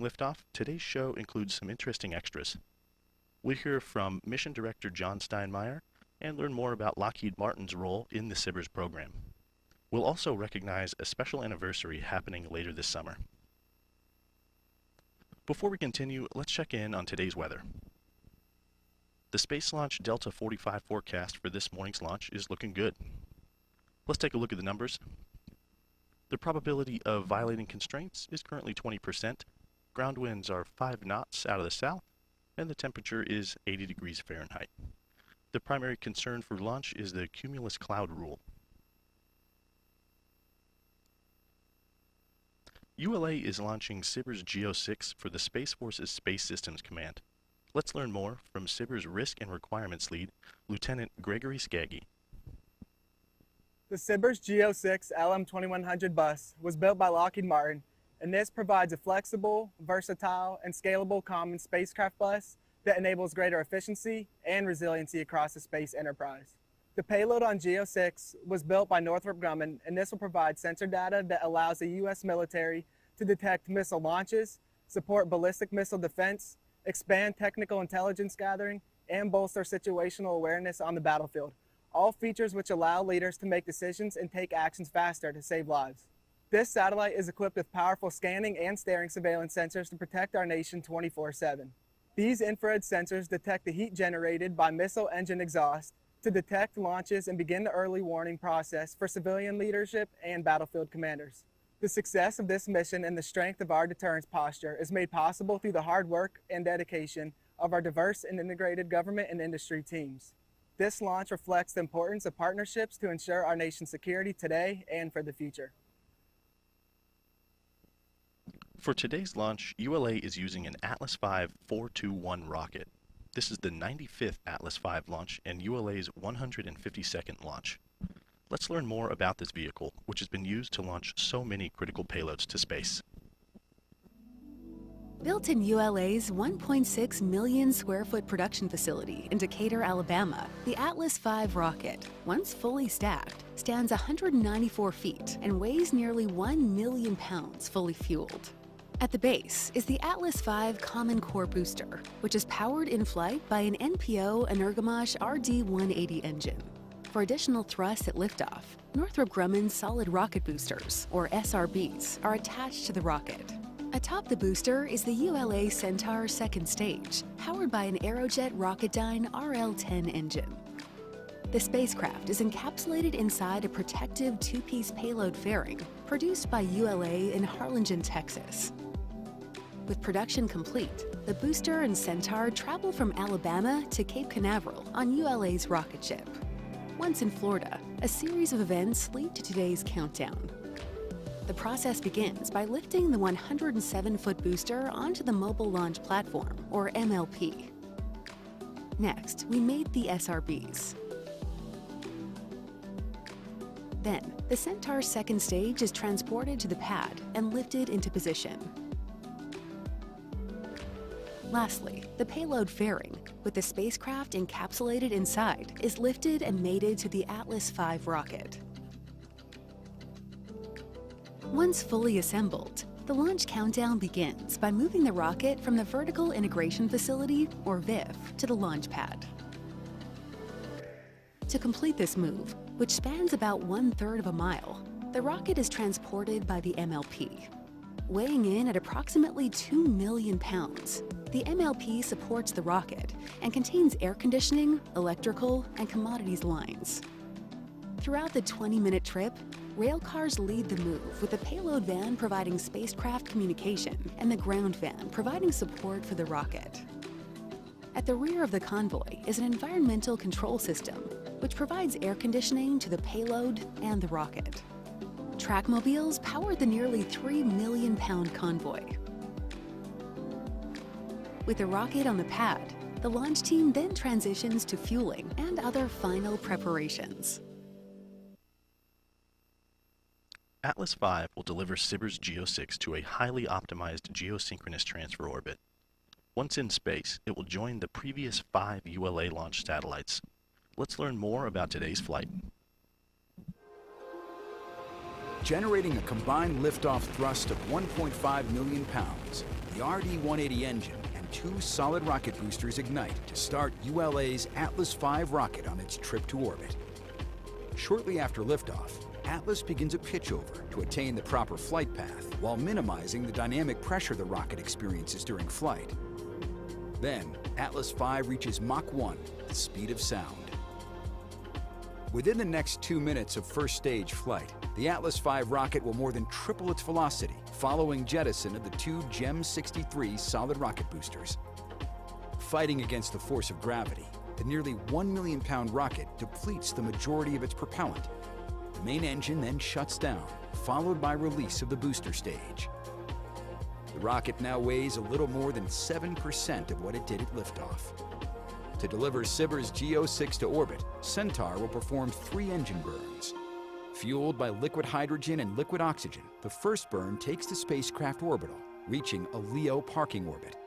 Liftoff, today's show includes some interesting extras. We'll hear from Mission Director John Steinmeier and learn more about Lockheed Martin's role in the SBIRS program. We'll also recognize a special anniversary happening later this summer. Before we continue, let's check in on today's weather. The Space Launch Delta 45 forecast for this morning's launch is looking good. Let's take a look at the numbers. The probability of violating constraints is currently 20%. Ground winds are 5 knots out of the south, and the temperature is 80 degrees Fahrenheit. The primary concern for launch is the cumulus cloud rule. ULA is launching SBIRS GEO-6 for the Space Force's Space Systems Command. Let's learn more from SBIRS Risk and Requirements Lead, Lieutenant Gregory Skaggy. The SBIRS GEO-6 LM2100 bus was built by Lockheed Martin, and this provides a flexible, versatile, and scalable common spacecraft bus that enables greater efficiency and resiliency across the space enterprise. The payload on GEO-6 was built by Northrop Grumman, and this will provide sensor data that allows the U.S. military to detect missile launches, support ballistic missile defense, expand technical intelligence gathering, and bolster situational awareness on the battlefield, all features which allow leaders to make decisions and take actions faster to save lives. This satellite is equipped with powerful scanning and staring surveillance sensors to protect our nation 24/7. These infrared sensors detect the heat generated by missile engine exhaust to detect launches and begin the early warning process for civilian leadership and battlefield commanders. The success of this mission and the strength of our deterrence posture is made possible through the hard work and dedication of our diverse and integrated government and industry teams. This launch reflects the importance of partnerships to ensure our nation's security today and for the future. For today's launch, ULA is using an Atlas V 421 rocket. This is the 95th Atlas V launch and ULA's 152nd launch. Let's learn more about this vehicle, which has been used to launch so many critical payloads to space. Built in ULA's 1.6 million square foot production facility in Decatur, Alabama, the Atlas V rocket, once fully stacked, stands 194 feet and weighs nearly 1 million pounds fully fueled. At the base is the Atlas V Common Core Booster, which is powered in flight by an NPO Energomash RD-180 engine. For additional thrust at liftoff, Northrop Grumman's solid rocket boosters, or SRBs, are attached to the rocket. Atop the booster is the ULA Centaur second stage, powered by an Aerojet Rocketdyne RL-10 engine. The spacecraft is encapsulated inside a protective two-piece payload fairing produced by ULA in Harlingen, Texas. With production complete, the booster and Centaur travel from Alabama to Cape Canaveral on ULA's rocket ship. Once in Florida, a series of events lead to today's countdown. The process begins by lifting the 107-foot booster onto the Mobile Launch Platform, or MLP. Next, we made the SRBs. Then, the Centaur's second stage is transported to the pad and lifted into position. Lastly, the payload fairing, with the spacecraft encapsulated inside, is lifted and mated to the Atlas V rocket. Once fully assembled, the launch countdown begins by moving the rocket from the Vertical Integration Facility, or VIF, to the launch pad. To complete this move, which spans about 1/3 of a mile, the rocket is transported by the MLP. Weighing in at approximately 2 million pounds, the MLP supports the rocket and contains air conditioning, electrical, and commodities lines. Throughout the 20-minute trip, rail cars lead the move, with the payload van providing spacecraft communication and the ground van providing support for the rocket. At the rear of the convoy is an environmental control system, which provides air conditioning to the payload and the rocket. Trackmobiles power the nearly 3 million pound convoy. With the rocket on the pad, the launch team then transitions to fueling and other final preparations. Atlas V will deliver SBIRS GEO-6 to a highly optimized geosynchronous transfer orbit. Once in space, it will join the previous 5 ULA launched satellites. Let's learn more about today's flight. Generating a combined liftoff thrust of 1.5 million pounds, the RD-180 engine and 2 solid rocket boosters ignite to start ULA's Atlas V rocket on its trip to orbit. Shortly after liftoff, Atlas begins a pitchover to attain the proper flight path while minimizing the dynamic pressure the rocket experiences during flight. Then, Atlas V reaches Mach 1, the speed of sound. Within the next 2 minutes of first stage flight, the Atlas V rocket will more than triple its velocity following jettison of the 2 GEM 63 solid rocket boosters. Fighting against the force of gravity, the nearly 1 million pound rocket depletes the majority of its propellant. The main engine then shuts down, followed by release of the booster stage. The rocket now weighs a little more than 7% of what it did at liftoff. To deliver SBIRS GO6 to orbit, Centaur will perform 3 engine burns. Fueled by liquid hydrogen and liquid oxygen, the first burn takes the spacecraft orbital, reaching a LEO parking orbit.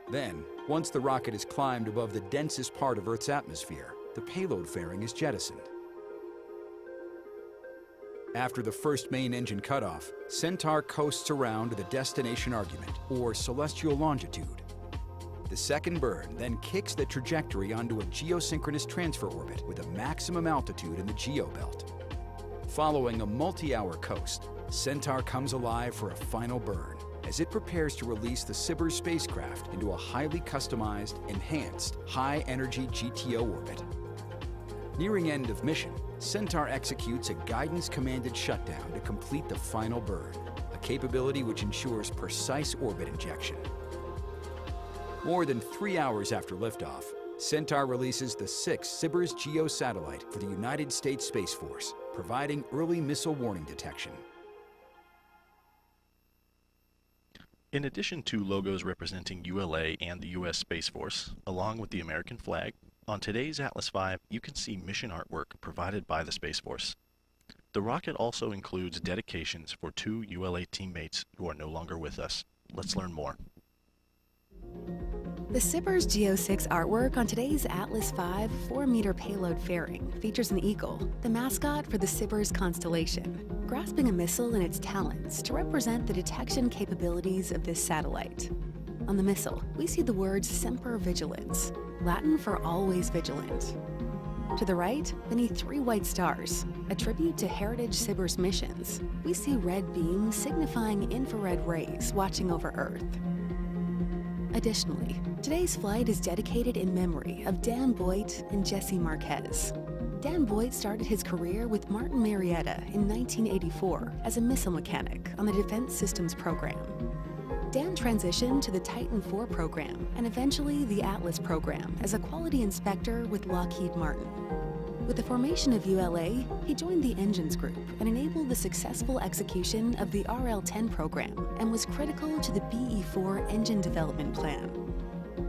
Then, once the rocket has climbed above the densest part of Earth's atmosphere, the payload fairing is jettisoned. After the first main engine cutoff, Centaur coasts around to the destination argument, or celestial longitude. The second burn then kicks the trajectory onto a geosynchronous transfer orbit with a maximum altitude in the geobelt. Following a multi-hour coast, Centaur comes alive for a final burn as it prepares to release the SBIRS spacecraft into a highly customized, enhanced, high-energy GTO orbit. Nearing end of mission, Centaur executes a guidance-commanded shutdown to complete the final burn, a capability which ensures precise orbit injection. More than 3 hours after liftoff, Centaur releases the 6th SBIRS GEO satellite for the United States Space Force, providing early missile warning detection. In addition to logos representing ULA and the U.S. Space Force, along with the American flag, on today's Atlas V, you can see mission artwork provided by the Space Force. The rocket also includes dedications for 2 ULA teammates who are no longer with us. Let's learn more. The SBIRS GO6 artwork on today's Atlas V 4-meter payload fairing features an eagle, the mascot for the SBIRS constellation, grasping a missile in its talons to represent the detection capabilities of this satellite. On the missile, we see the words Semper Vigilans, Latin for always vigilant. To the right, beneath 3 white stars, a tribute to heritage SBIRS missions, we see red beams signifying infrared rays watching over Earth. Additionally, today's flight is dedicated in memory of Dan Boyd and Jesse Marquez. Dan Boyd started his career with Martin Marietta in 1984 as a missile mechanic on the Defense Systems program. Dan transitioned to the Titan IV program and eventually the Atlas program as a quality inspector with Lockheed Martin. With the formation of ULA, he joined the engines group and enabled the successful execution of the RL-10 program and was critical to the BE-4 engine development plan.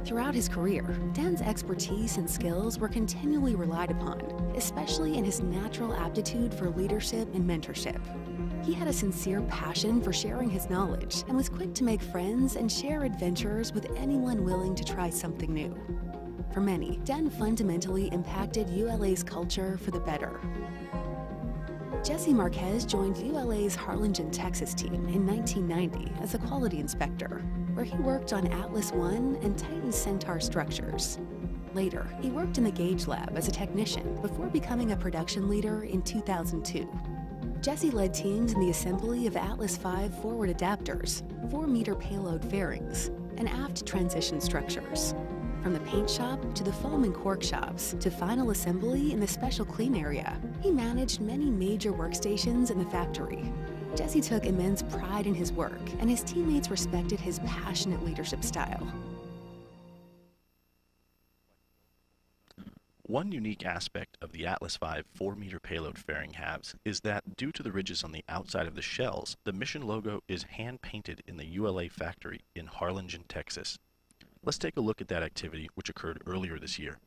Throughout his career, Dan's expertise and skills were continually relied upon, especially in his natural aptitude for leadership and mentorship. He had a sincere passion for sharing his knowledge and was quick to make friends and share adventures with anyone willing to try something new. For many, Dan fundamentally impacted ULA's culture for the better. Jesse Marquez joined ULA's Harlingen, Texas team in 1990 as a quality inspector, where he worked on Atlas I and Titan Centaur structures. Later, he worked in the Gauge Lab as a technician before becoming a production leader in 2002. Jesse led teams in the assembly of Atlas V forward adapters, 4-meter payload fairings, and aft transition structures. From the paint shop to the foam and cork shops to final assembly in the special clean area, he managed many major workstations in the factory. Jesse took immense pride in his work, and his teammates respected his passionate leadership style. One unique aspect of the Atlas V 4-meter payload fairing halves is that due to the ridges on the outside of the shells, the mission logo is hand-painted in the ULA factory in Harlingen, Texas. Let's take a look at that activity which occurred earlier this year.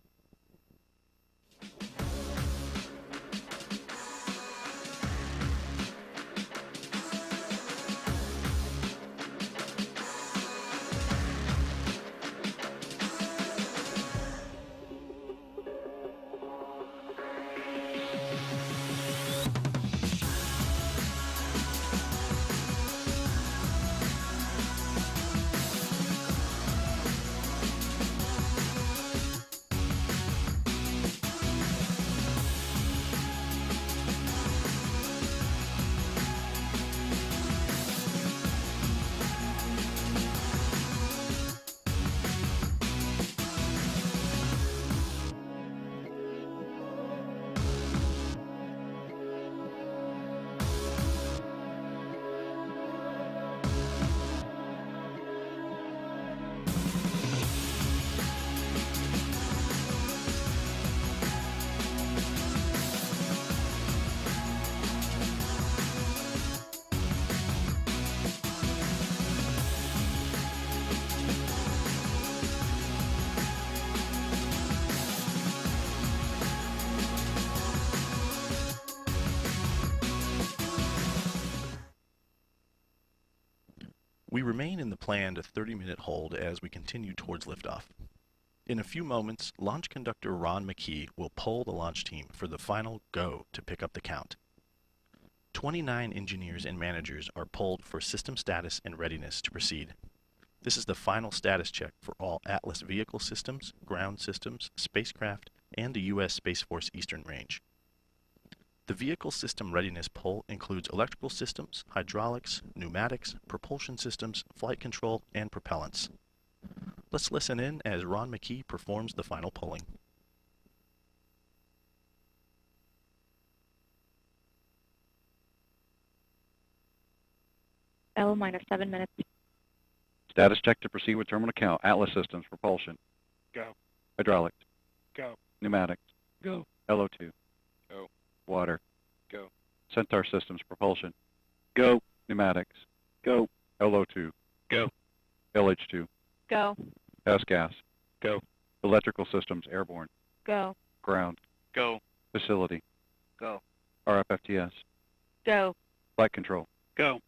We remain in the planned 30-minute hold as we continue towards liftoff. In a few moments, launch conductor Ron McKee will poll the launch team for the final go to pick up the count. 29 engineers and managers are polled for system status and readiness to proceed. This is the final status check for all Atlas vehicle systems, ground systems, spacecraft, and the U.S. Space Force Eastern Range. The vehicle system readiness poll includes electrical systems, hydraulics, pneumatics, propulsion systems, flight control, and propellants. Let's listen in as Ron McKee performs the final polling. L minus 7 minutes. Status check to proceed with terminal count. Atlas systems, propulsion. Go. Hydraulics. Go. Pneumatics. Go. LO2. Go. Water. Go. Centaur systems, propulsion. Go. Pneumatics. Go. LO2. Go. LH2. Go. S-gas. Go. Electrical systems, airborne. Go. Ground. Go. Facility. Go. RFFTS. Go. Flight control. Go.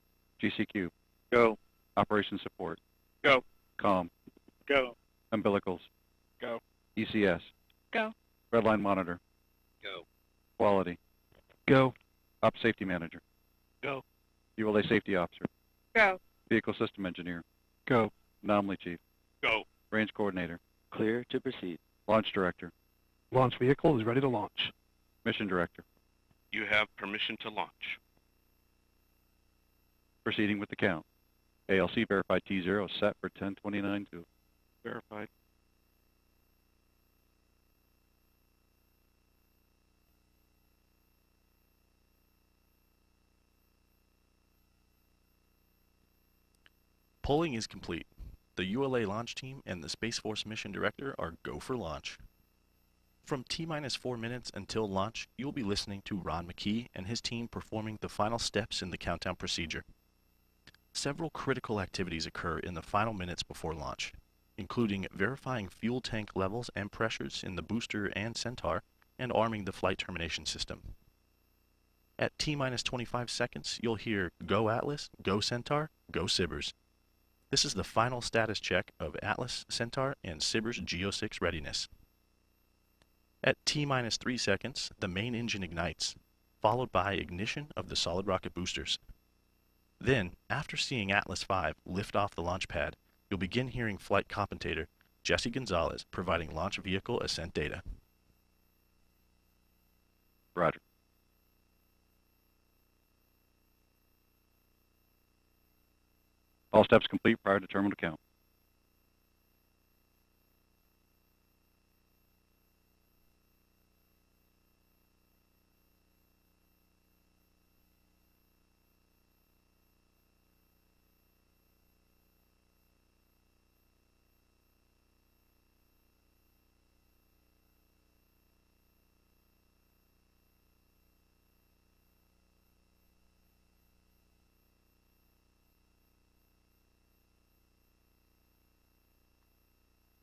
GCQ. Go. Operation support. Go. COM. Go. Umbilicals. Go. ECS. Go. Redline monitor. Go. Quality. Go. Op safety manager. Go. ULA safety officer. Go. Vehicle system engineer. Go. Anomaly chief. Go. Range coordinator. Clear to proceed. Launch director. Launch vehicle is ready to launch. Mission director. You have permission to launch. Proceeding with the count. ALC verified T0 set for 10:29 to Verified. Polling is complete. The ULA launch team and the Space Force mission director are go for launch. From T-minus 4 minutes until launch, you'll be listening to Ron McKee and his team performing the final steps in the countdown procedure. Several critical activities occur in the final minutes before launch, including verifying fuel tank levels and pressures in the booster and Centaur, and arming the flight termination system. At T-minus 25 seconds, you'll hear Go Atlas, Go Centaur, Go SBIRS. This is the final status check of Atlas, Centaur, and SBIRS GEO-6 readiness. At T-minus 3 seconds, the main engine ignites, followed by ignition of the solid rocket boosters. Then, after seeing Atlas V lift off the launch pad, you'll begin hearing flight commentator Jesse Gonzalez providing launch vehicle ascent data. Roger. All steps complete prior to terminal count.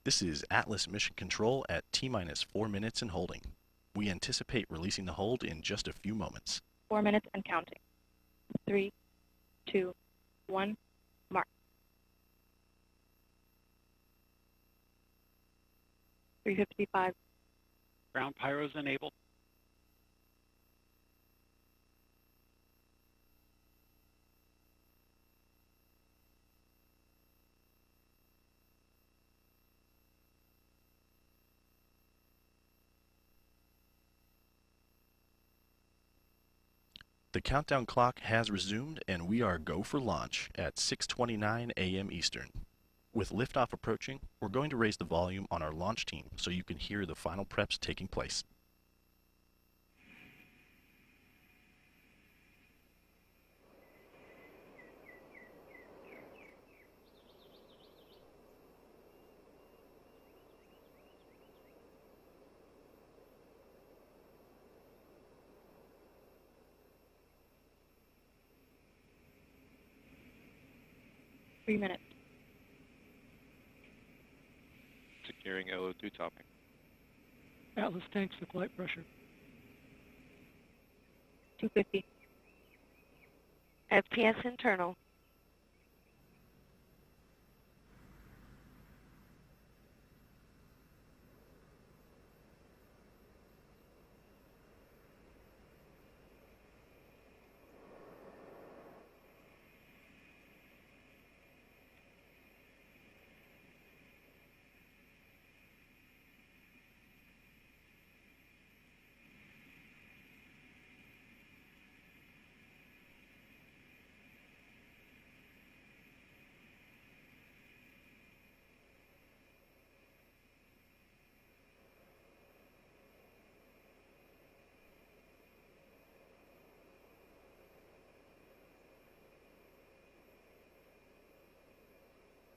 This is Atlas Mission Control at T-minus 4 minutes and holding. We anticipate releasing the hold in just a few moments. 4 minutes and counting. 3, 2, 1, mark. 3:55. Ground pyros enabled. The countdown clock has resumed and we are go for launch at 6:29 a.m. Eastern. With liftoff approaching, we're going to raise the volume on our launch team so you can hear the final preps taking place. Three minutes. Securing LO2 topping. Atlas tanks to flight pressure. 250. FPS internal.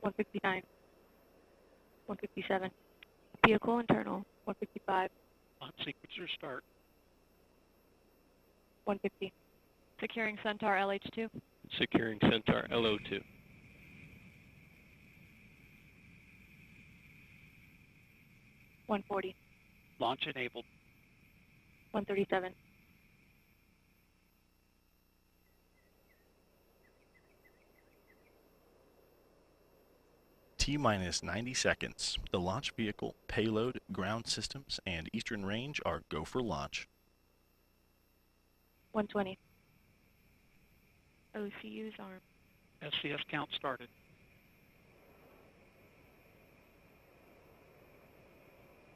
159, 157. Vehicle internal, 155, Launch sequencer start. 150. Securing Centaur LH2. Securing Centaur LO2. 140, Launch enabled. 137, T-minus 90 seconds. The launch vehicle, payload, ground systems, and eastern range are go for launch. 120, OCU's arm. SCS count started.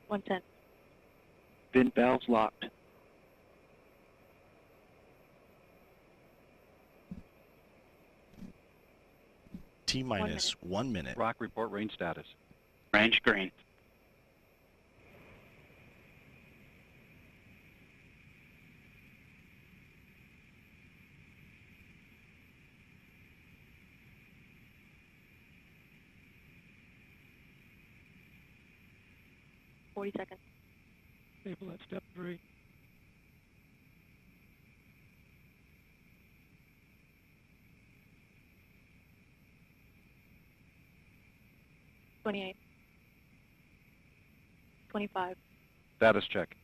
110, Vent valves locked. T-minus 1 minute. Rock report range status. Range green. Forty seconds, Stable at step 3. 28, 25, Status check.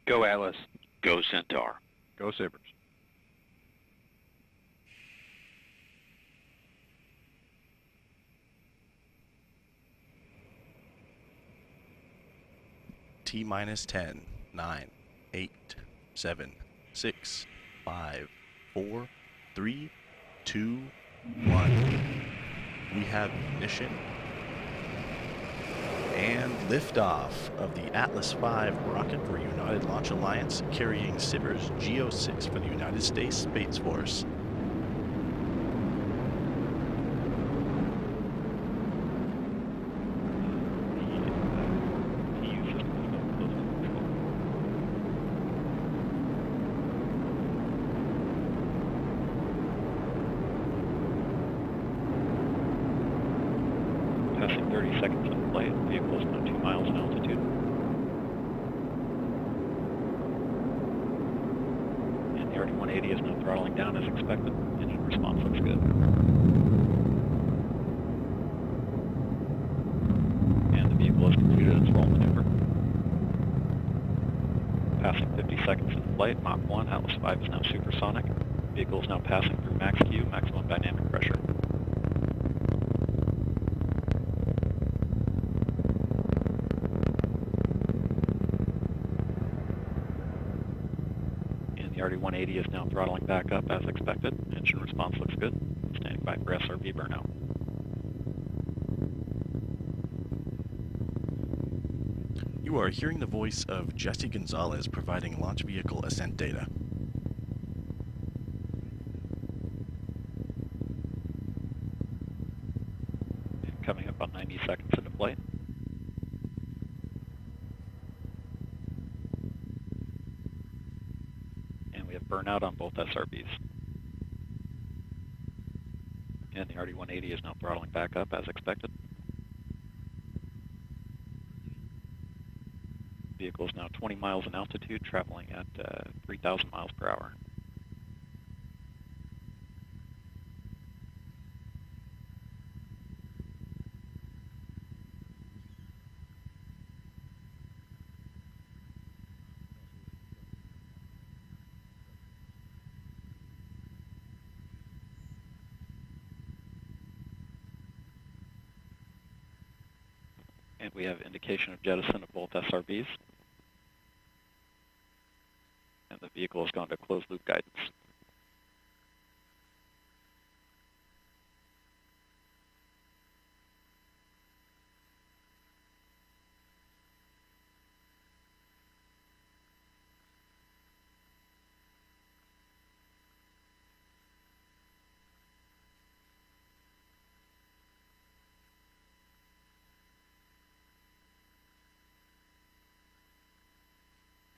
Go Atlas. Go Centaur. Go SBIRS. T-minus 10, 9, 8, 7, 6, 5, 4, 3, 2, 1. We have ignition and liftoff of the Atlas V rocket for United Launch Alliance, carrying SBIRS GO6 for the United States Space Force. Passing 30 seconds of flight. Vehicle is now 2 miles in altitude. And the RD-180 is now throttling down as expected. Engine response looks good. And the vehicle has completed its roll maneuver. Passing 50 seconds in flight. Mach 1, Atlas V is now supersonic. Vehicle is now passing through max Q, maximum dynamic pressure. The RD-180 is now throttling back up as expected. Engine response looks good. Standing by for SRB burnout. You are hearing the voice of Jesse Gonzalez providing launch vehicle ascent data. And coming up on 90 seconds into flight. We have burnout on both SRBs. And the RD-180 is now throttling back up as expected. Vehicle is now 20 miles in altitude, traveling at 3,000 miles per hour. And we have indication of jettison of both SRBs. And the vehicle has gone to closed loop guidance.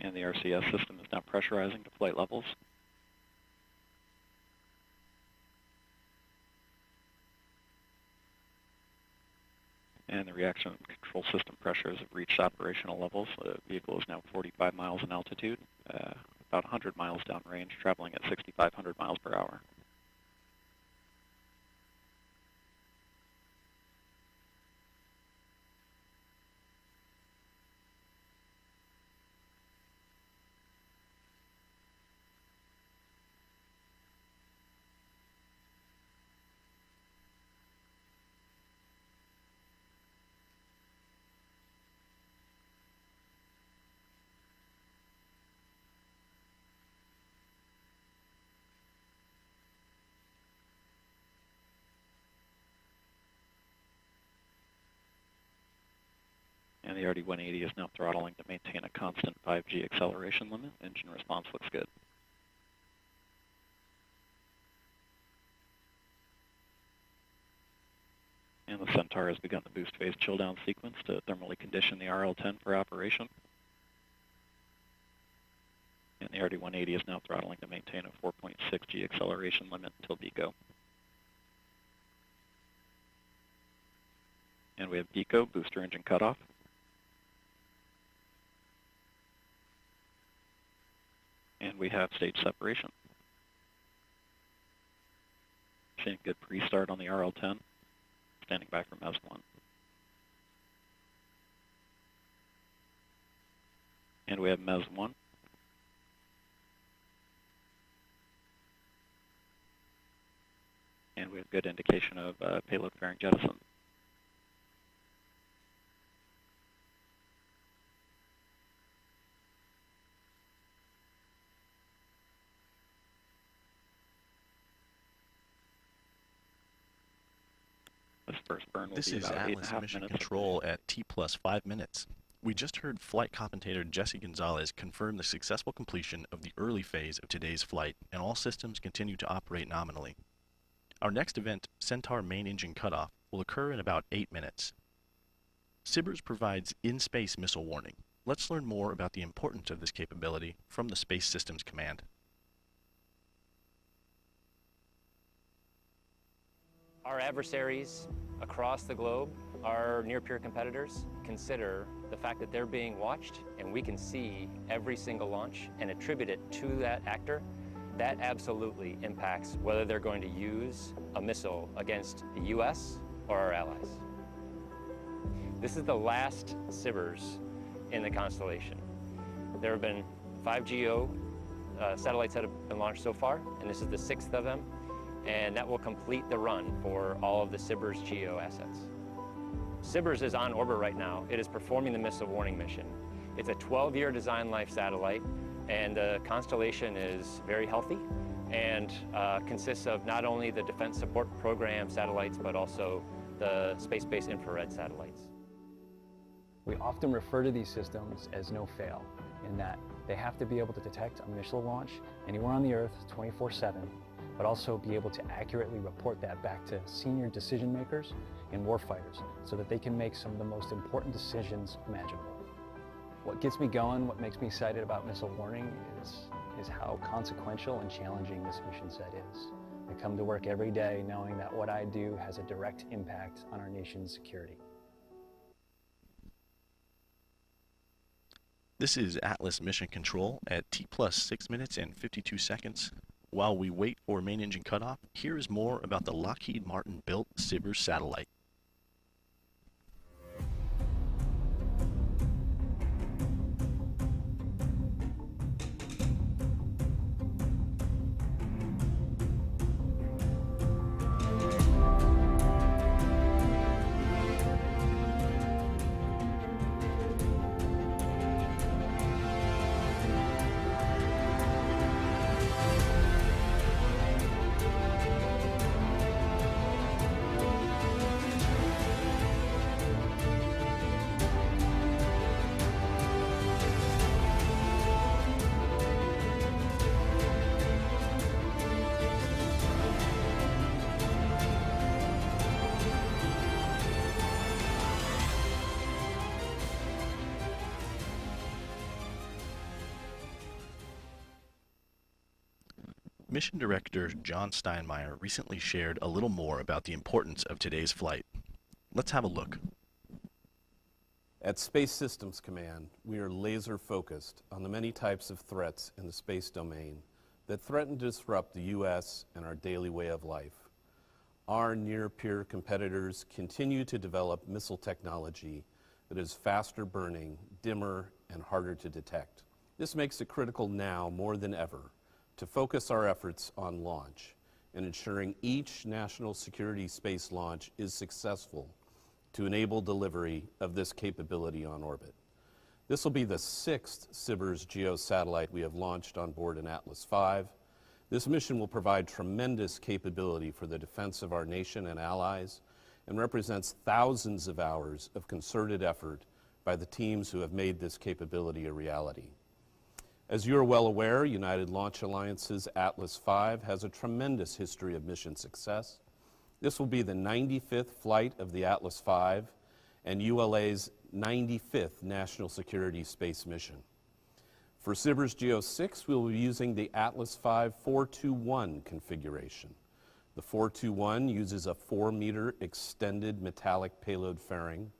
And the RCS system is now pressurizing to flight levels. and the reaction control system pressures have reached operational levels. The vehicle is now 45 miles in altitude, about 100 miles downrange, traveling at 6,500 miles per hour. And the RD-180 is now throttling to maintain a constant 5G acceleration limit. Engine response looks good. And the Centaur has begun the boost phase chill down sequence to thermally condition the RL-10 for operation. And the RD-180 is now throttling to maintain a 4.6G acceleration limit until deco. And we have deco, booster engine cutoff. And we have stage separation. Seeing good pre-start on the RL-10. Standing by for MES-1. And we have MES-1. And we have good indication of payload fairing jettison. This is Atlas Mission Control at T+5 minutes. We just heard flight commentator Jesse Gonzalez confirm the successful completion of the early phase of today's flight, and all systems continue to operate nominally. Our next event, Centaur main engine cutoff, will occur in about 8 minutes. SBIRS provides in-space missile warning. Let's learn more about the importance of this capability from the Space Systems Command. Our adversaries across the globe, our near-peer competitors, consider the fact that they're being watched and we can see every single launch and attribute it to that actor. That absolutely impacts whether they're going to use a missile against the US or our allies. This is the last SBIRS in the constellation. There have been 5 GEO satellites that have been launched so far, and this is the 6th of them. And that will complete the run for all of the SBIRS GEO assets. SBIRS is on orbit right now. It is performing the missile warning mission. It's a 12-year design life satellite, and the constellation is very healthy and consists of not only the Defense Support Program satellites, but also the space-based infrared satellites. We often refer to these systems as no-fail, in that they have to be able to detect a missile launch anywhere on the Earth 24/7, but also be able to accurately report that back to senior decision makers and warfighters so that they can make some of the most important decisions imaginable. What gets me going, what makes me excited about missile warning is how consequential and challenging this mission set is. I come to work every day knowing that what I do has a direct impact on our nation's security. This is Atlas Mission Control at T+6 minutes and 52 seconds. While we wait for main engine cutoff, here is more about the Lockheed Martin built SBIRS satellite. Mission Director John Steinmeier recently shared a little more about the importance of today's flight. Let's have a look. At Space Systems Command, we are laser focused on the many types of threats in the space domain that threaten to disrupt the U.S. and our daily way of life. Our near-peer competitors continue to develop missile technology that is faster burning, dimmer, and harder to detect. This makes it critical now more than ever to focus our efforts on launch and ensuring each national security space launch is successful to enable delivery of this capability on orbit. This will be the 6th SBIRS GEO satellite we have launched on board an Atlas V. This mission will provide tremendous capability for the defense of our nation and allies and represents thousands of hours of concerted effort by the teams who have made this capability a reality. As you are well aware, United Launch Alliance's Atlas V has a tremendous history of mission success. This will be the 95th flight of the Atlas V and ULA's 95th National Security Space mission. For SBIRS GEO-6, we will be using the Atlas V 421 configuration. The 421 uses a 4-meter extended metallic payload fairing,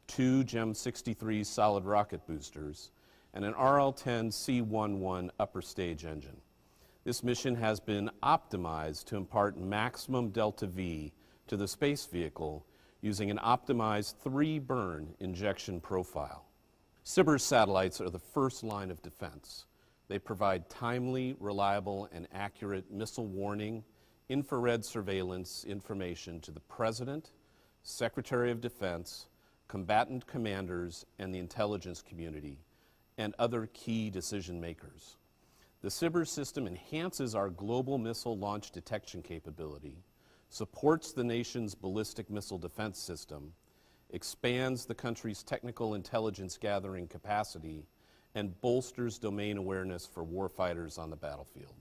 2 GEM 63 solid rocket boosters, and an RL-10 C11 upper stage engine. This mission has been optimized to impart maximum delta V to the space vehicle using an optimized 3-burn injection profile. SBIRS satellites are the first line of defense. They provide timely, reliable, and accurate missile warning, infrared surveillance information to the President, Secretary of Defense, combatant commanders, and the intelligence community, and other key decision makers. The SBIRS system enhances our global missile launch detection capability, supports the nation's ballistic missile defense system, expands the country's technical intelligence gathering capacity, and bolsters domain awareness for warfighters on the battlefield.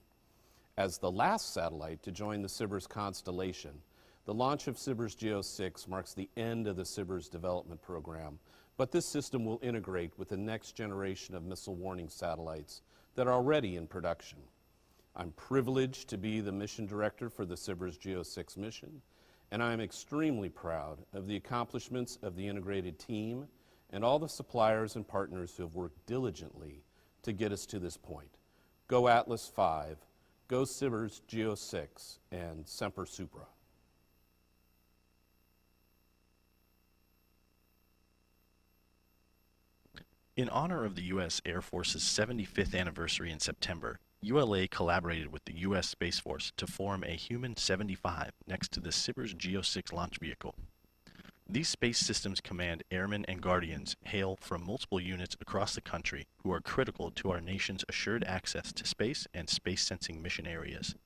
As the last satellite to join the SBIRS constellation, the launch of SBIRS GEO-6 marks the end of the SBIRS development program, but this system will integrate with the next generation of missile warning satellites that are already in production. I'm privileged to be the mission director for the SBIRS GEO-6 mission, and I am extremely proud of the accomplishments of the integrated team and all the suppliers and partners who have worked diligently to get us to this point. Go Atlas V, go SBIRS GEO-6, and Semper Supra. In honor of the U.S. Air Force's 75th anniversary in September, ULA collaborated with the U.S. Space Force to form a Human 75 next to the SBIRS GEO-6 launch vehicle. These Space Systems Command airmen and guardians hail from multiple units across the country who are critical to our nation's assured access to space and space sensing mission areas.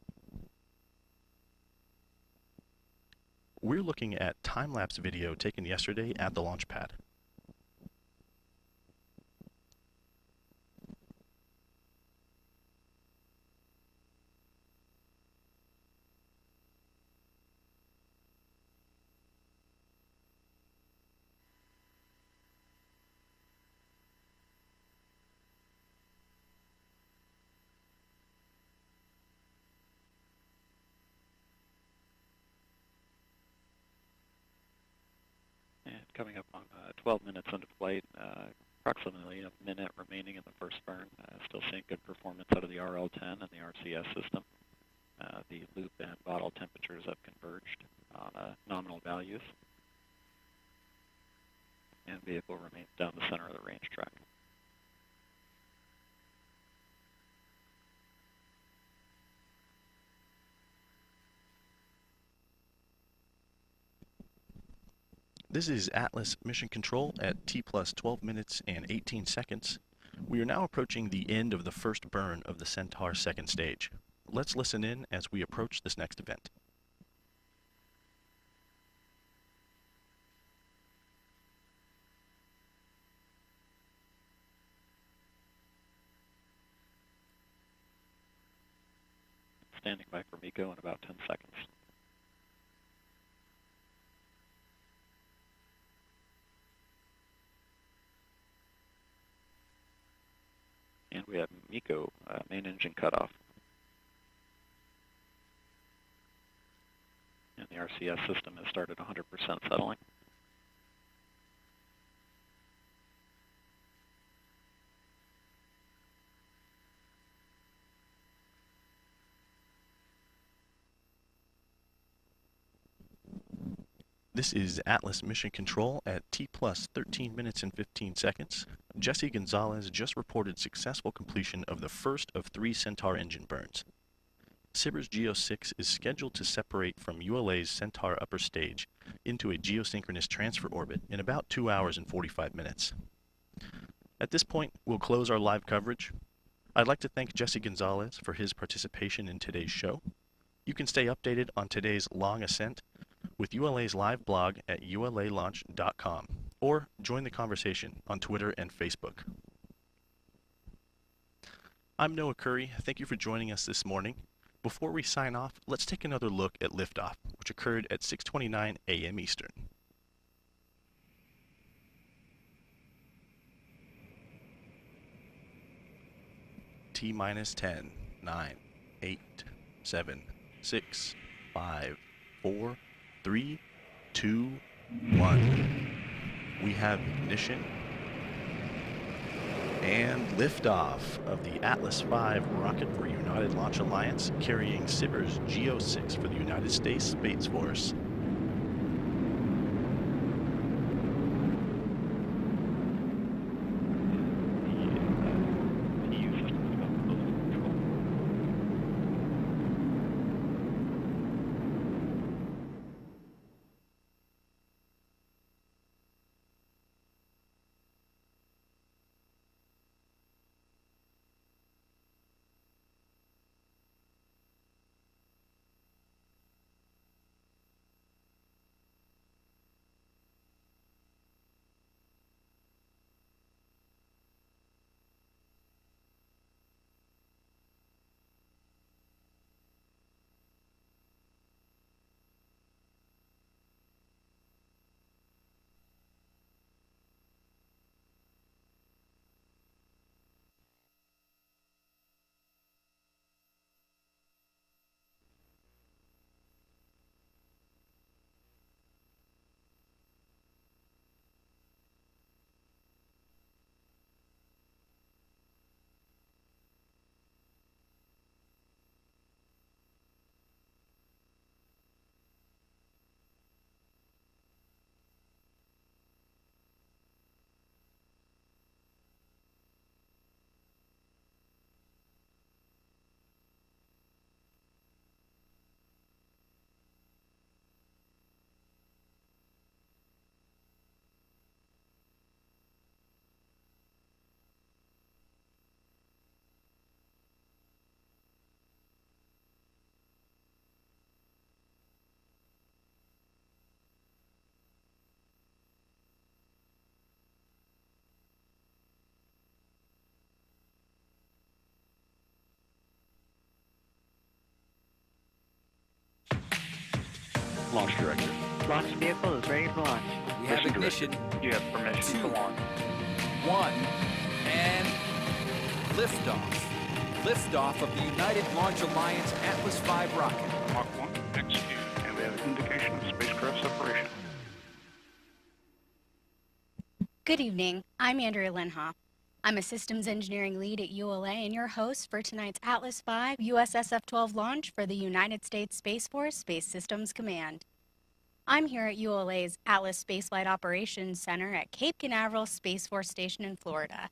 We're looking at time-lapse video taken yesterday at the launch pad. Coming up on 12 minutes into flight, approximately a minute remaining in the first burn. Still seeing good performance out of the RL-10 and the RCS system. The loop and bottle temperatures have converged on nominal values. And vehicle remains down the center of the range track. This is Atlas Mission Control at T plus 12 minutes and 18 seconds. We are now approaching the end of the first burn of the Centaur second stage. Let's listen in as we approach this next event. Standing by for MECO in about 10 seconds. And we have MECO main engine cutoff. And the RCS system has started 100% settling. This is Atlas Mission Control at T plus 13 minutes and 15 seconds. Jesse Gonzalez just reported successful completion of the first of 3 Centaur engine burns. SBIRS GEO-6 is scheduled to separate from ULA's Centaur upper stage into a geosynchronous transfer orbit in about 2 hours and 45 minutes. At this point, we'll close our live coverage. I'd like to thank Jesse Gonzalez for his participation in today's show. You can stay updated on today's long ascent with ULA's live blog at ulalaunch.com or join the conversation on Twitter and Facebook. I'm Noah Curry. Thank you for joining us this morning. Before we sign off, let's take another look at liftoff, which occurred at 6:29 a.m. Eastern. T minus 10, 9, 8, 7, 6, 5, 4, 3, 2, 1. We have ignition and liftoff of the Atlas V rocket for United Launch Alliance, carrying SBIRS GEO-6 for the United States Space Force. Launch director. Launch vehicle is ready for launch. We have ignition. You have permission to launch. 1, and liftoff. Liftoff of the United Launch Alliance Atlas V rocket. Mach 1, execute, and we have indication of spacecraft separation. Good evening. I'm Andrea Linhoff. I'm a systems engineering lead at ULA and your host for tonight's Atlas V USSF-12 launch for the United States Space Force Space Systems Command. I'm here at ULA's Atlas Spaceflight Operations Center at Cape Canaveral Space Force Station in Florida.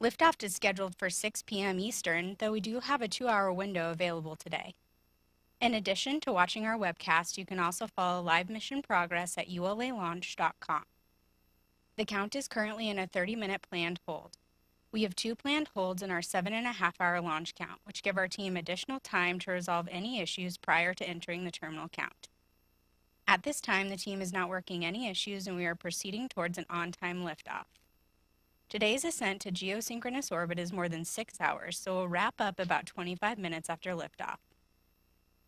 Liftoff is scheduled for 6 p.m. Eastern, though we do have a 2-hour window available today. In addition to watching our webcast, you can also follow live mission progress at ulalaunch.com. The count is currently in a 30-minute planned hold. We have 2 planned holds in our 7.5-hour launch count, which give our team additional time to resolve any issues prior to entering the terminal count. At this time, the team is not working any issues and we are proceeding towards an on-time liftoff. Today's ascent to geosynchronous orbit is more than 6 hours, so we'll wrap up about 25 minutes after liftoff.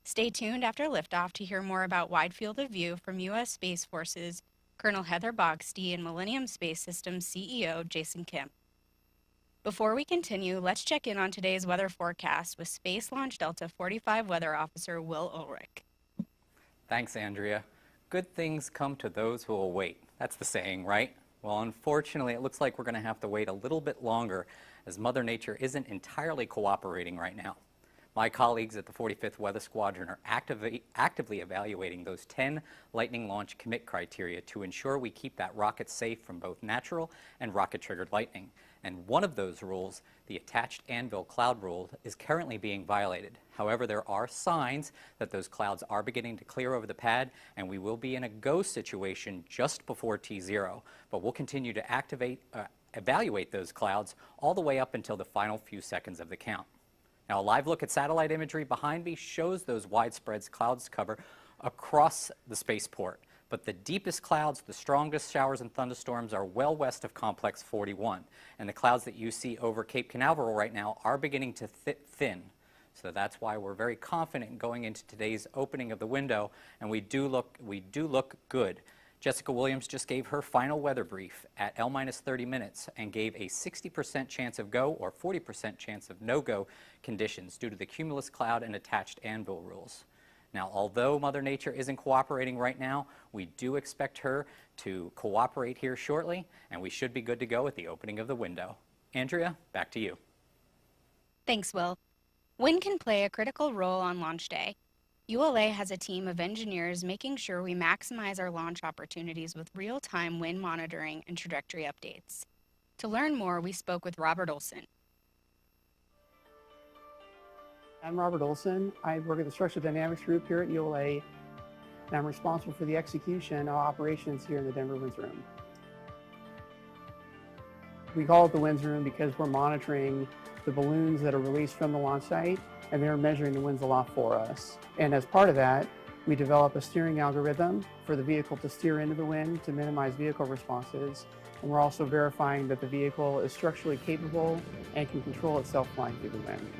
Stay tuned after liftoff to hear more about Wide Field of View from U.S. Space Force's Colonel Heather Bogsty and Millennium Space Systems CEO Jason Kim. Before we continue, let's check in on today's weather forecast with Space Launch Delta 45 Weather Officer Will Ulrich. Thanks, Andrea. Good things come to those who will wait. That's the saying, right? Well, unfortunately, it looks like we're going to have to wait a little bit longer as Mother Nature isn't entirely cooperating right now. My colleagues at the 45th Weather Squadron are actively evaluating those 10 Lightning launch commit criteria to ensure we keep that rocket safe from both natural and rocket-triggered lightning. And one of those rules, the attached anvil cloud rule, is currently being violated. However, there are signs that those clouds are beginning to clear over the pad, and we will be in a go situation just before T0. But we'll continue to evaluate those clouds all the way up until the final few seconds of the count. Now, a live look at satellite imagery behind me shows those widespread clouds cover across the spaceport. But the deepest clouds, the strongest showers and thunderstorms are well west of Complex 41. And the clouds that you see over Cape Canaveral right now are beginning to thin. So that's why we're very confident going into today's opening of the window, and we do look good. Jessica Williams just gave her final weather brief at L-30 minutes and gave a 60% chance of go or 40% chance of no-go conditions due to the cumulus cloud and attached anvil rules. Now, although Mother Nature isn't cooperating right now, we do expect her to cooperate here shortly, and we should be good to go at the opening of the window. Andrea, back to you. Thanks, Will. Wind can play a critical role on launch day. ULA has a team of engineers making sure we maximize our launch opportunities with real-time wind monitoring and trajectory updates. To learn more, we spoke with Robert Olson. I'm Robert Olson. I work at the Structural Dynamics Group here at ULA, and I'm responsible for the execution of operations here in the Denver Winds Room. We call it the Winds Room because we're monitoring the balloons that are released from the launch site, and they're measuring the winds aloft for us. And as part of that, we develop a steering algorithm for the vehicle to steer into the wind to minimize vehicle responses. And we're also verifying that the vehicle is structurally capable and can control itself flying through the wind.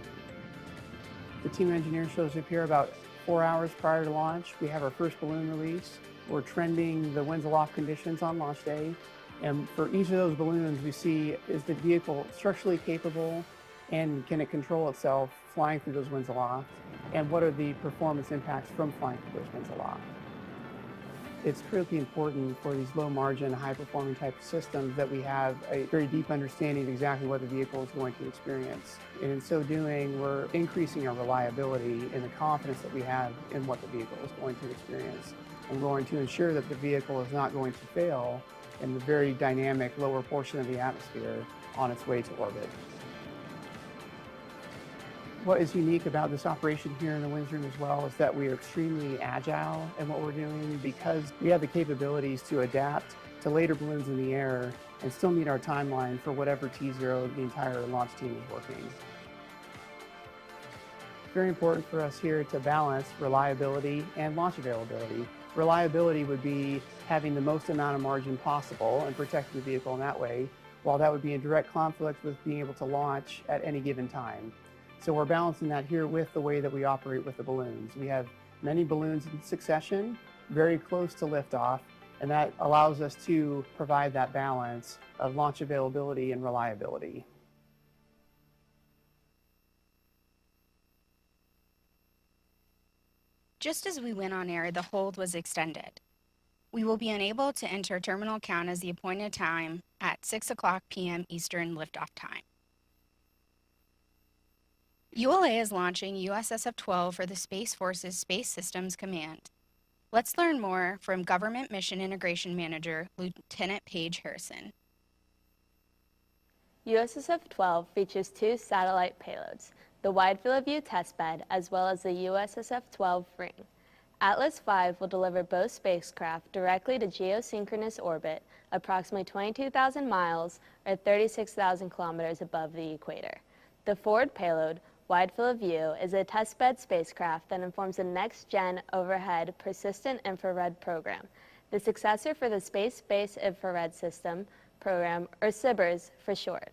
The team engineer shows up here about 4 hours prior to launch. We have our first balloon release. We're trending the winds aloft conditions on launch day. And for each of those balloons, we see, is the vehicle structurally capable and can it control itself flying through those winds aloft? And what are the performance impacts from flying through those winds aloft? It's critically important for these low margin, high performing type of systems that we have a very deep understanding of exactly what the vehicle is going to experience. And in so doing, we're increasing our reliability and the confidence that we have in what the vehicle is going to experience. And we're going to ensure that the vehicle is not going to fail in the very dynamic lower portion of the atmosphere on its way to orbit. What is unique about this operation here in the Winds Room as well is that we are extremely agile in what we're doing because we have the capabilities to adapt to later balloons in the air and still meet our timeline for whatever T0 the entire launch team is working. It's very important for us here to balance reliability and launch availability. Reliability would be having the most amount of margin possible and protecting the vehicle in that way, while that would be in direct conflict with being able to launch at any given time. So we're balancing that here with the way that we operate with the balloons. We have many balloons in succession, very close to liftoff, and that allows us to provide that balance of launch availability and reliability. Just as we went on air, the hold was extended. We will be unable to enter terminal count as the appointed time at 6:00 p.m. Eastern liftoff time. ULA is launching USSF-12 for the Space Force's Space Systems Command. Let's learn more from Government Mission Integration Manager, Lieutenant Paige Harrison. USSF-12 features 2 satellite payloads, the Wide Field of View testbed as well as the USSF-12 ring. Atlas V will deliver both spacecraft directly to geosynchronous orbit approximately 22,000 miles or 36,000 kilometers above the equator. The forward payload, Wide Field of View, is a testbed spacecraft that informs the next-gen overhead persistent infrared program, the successor for the Space-Based Infrared System program, or SBIRS for short.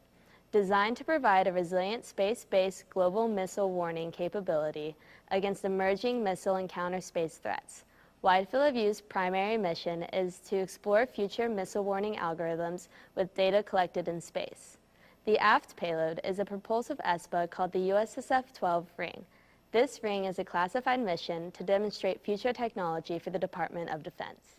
Designed to provide a resilient space-based global missile warning capability against emerging missile and counter space threats. Wide Field of View's primary mission is to explore future missile warning algorithms with data collected in space. The aft payload is a propulsive ESPA called the USSF-12 ring. This ring is a classified mission to demonstrate future technology for the Department of Defense.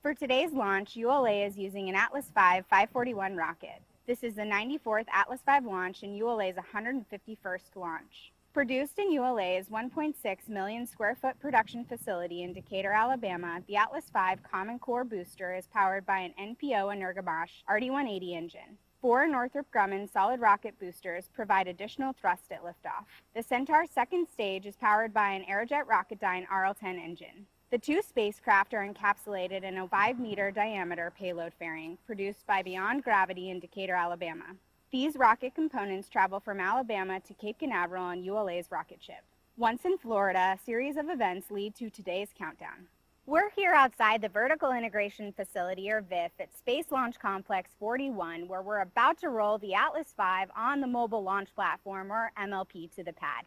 For today's launch, ULA is using an Atlas V 541 rocket. This is the 94th Atlas V launch and ULA's 151st launch. Produced in ULA's 1.6 million square foot production facility in Decatur, Alabama, the Atlas V Common Core booster is powered by an NPO Energobosch RD-180 engine. 4 Northrop Grumman solid rocket boosters provide additional thrust at liftoff. The Centaur's second stage is powered by an Aerojet Rocketdyne RL-10 engine. The 2 spacecraft are encapsulated in a 5-meter diameter payload fairing produced by Beyond Gravity in Decatur, Alabama. These rocket components travel from Alabama to Cape Canaveral on ULA's rocket ship. Once in Florida, a series of events lead to today's countdown. We're here outside the Vertical Integration Facility, or VIF, at Space Launch Complex 41, where we're about to roll the Atlas V on the Mobile Launch Platform, or MLP, to the pad.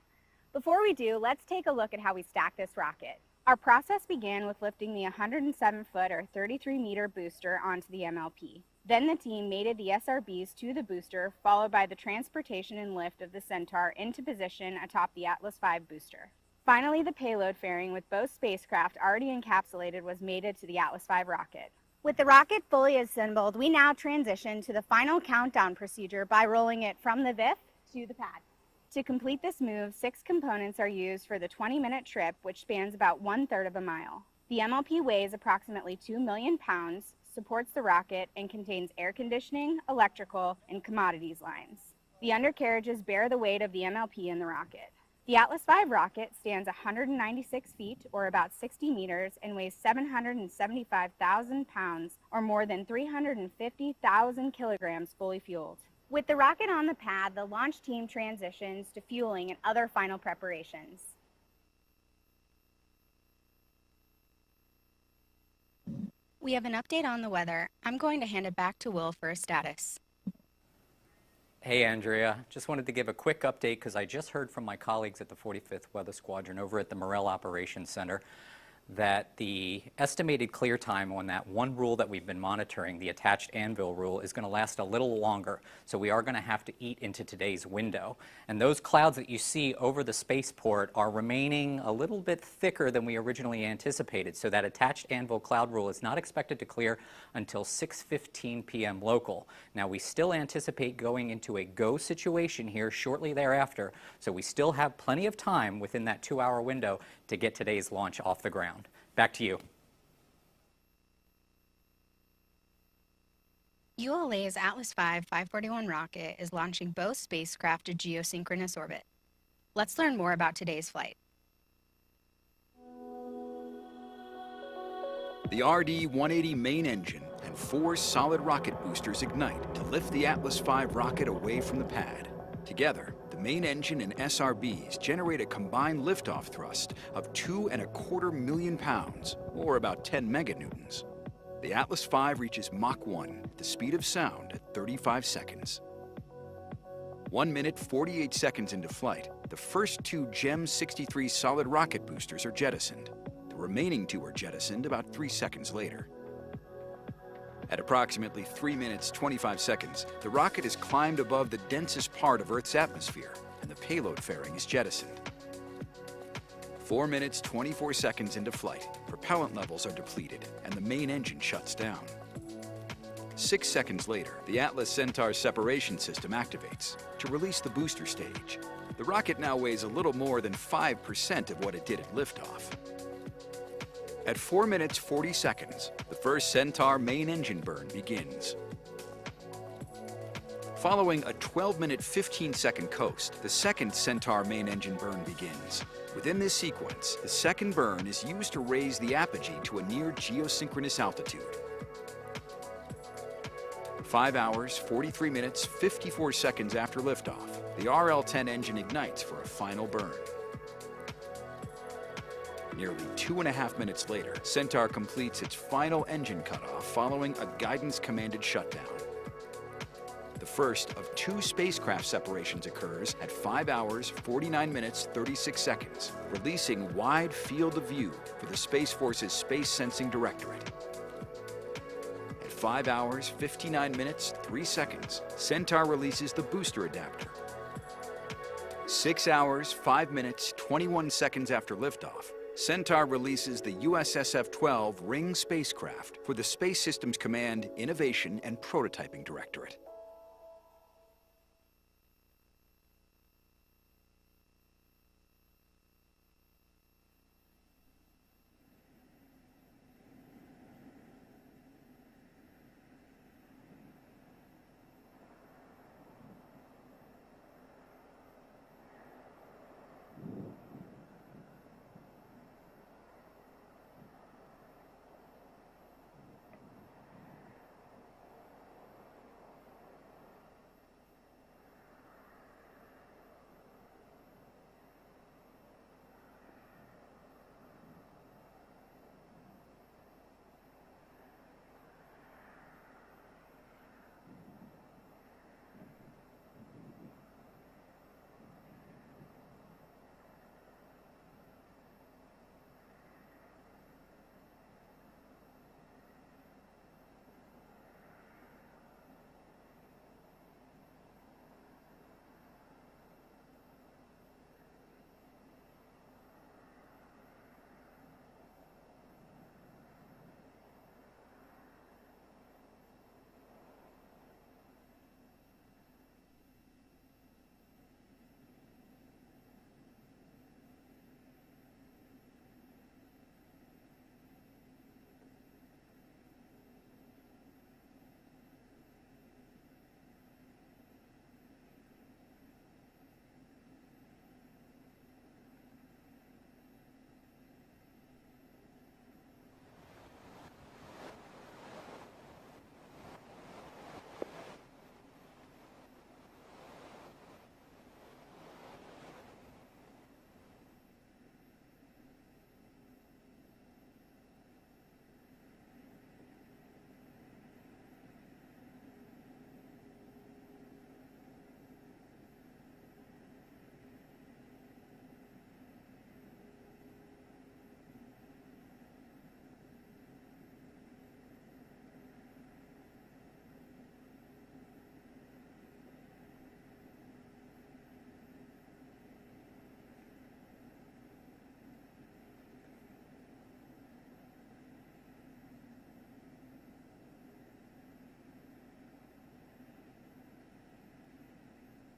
Before we do, let's take a look at how we stack this rocket. Our process began with lifting the 107-foot or 33-meter booster onto the MLP. Then the team mated the SRBs to the booster, followed by the transportation and lift of the Centaur into position atop the Atlas V booster. Finally, the payload fairing with both spacecraft already encapsulated was mated to the Atlas V rocket. With the rocket fully assembled, we now transition to the final countdown procedure by rolling it from the VIF to the pad. To complete this move, 6 components are used for the 20-minute trip, which spans about 1/3 of a mile. The MLP weighs approximately 2 million pounds, supports the rocket, and contains air conditioning, electrical, and commodities lines. The undercarriages bear the weight of the MLP in the rocket. The Atlas V rocket stands 196 feet, or about 60 meters, and weighs 775,000 pounds, or more than 350,000 kilograms fully fueled. With the rocket on the pad, the launch team transitions to fueling and other final preparations. We have an update on the weather. I'm going to hand it back to Will for a status. Hey, Andrea. Just wanted to give a quick update because I just heard from my colleagues at the 45th Weather Squadron over at the Morrell Operations Center that the estimated clear time on that one rule that we've been monitoring, the attached anvil rule, is going to last a little longer. So we are going to have to eat into today's window. And those clouds that you see over the spaceport are remaining a little bit thicker than we originally anticipated. So that attached anvil cloud rule is not expected to clear until 6:15 p.m. local. Now we still anticipate going into a go situation here shortly thereafter. So we still have plenty of time within that 2-hour window to get today's launch off the ground. Back to you. ULA's Atlas V 541 rocket is launching both spacecraft to geosynchronous orbit. Let's learn more about today's flight. The RD-180 main engine and 4 solid rocket boosters ignite to lift the Atlas V rocket away from the pad. Together, the main engine and SRBs generate a combined liftoff thrust of 2.25 million pounds, or about 10 meganewtons. The Atlas V reaches Mach 1, the speed of sound, at 35 seconds. 1 minute, 48 seconds into flight, the first 2 GEM 63 solid rocket boosters are jettisoned. The remaining 2 are jettisoned about 3 seconds later. At approximately 3 minutes, 25 seconds, the rocket has climbed above the densest part of Earth's atmosphere, and the payload fairing is jettisoned. 4 minutes, 24 seconds into flight, propellant levels are depleted, and the main engine shuts down. 6 seconds later, the Atlas Centaur separation system activates to release the booster stage. The rocket now weighs a little more than 5% of what it did at liftoff. At 4 minutes, 40 seconds, the first Centaur main engine burn begins. Following a 12-minute, 15-second coast, the second Centaur main engine burn begins. Within this sequence, the second burn is used to raise the apogee to a near geosynchronous altitude. 5 hours, 43 minutes, 54 seconds after liftoff, the RL-10 engine ignites for a final burn. Nearly 2.5 minutes later, Centaur completes its final engine cutoff following a guidance-commanded shutdown. The first of 2 spacecraft separations occurs at 5 hours, 49 minutes, 36 seconds, releasing wide field of view for the Space Force's Space Sensing Directorate. At 5 hours, 59 minutes, 3 seconds, Centaur releases the booster adapter. 6 hours, 5 minutes, 21 seconds after liftoff, Centaur releases the USSF-12 Ring spacecraft for the Space Systems Command Innovation and Prototyping Directorate.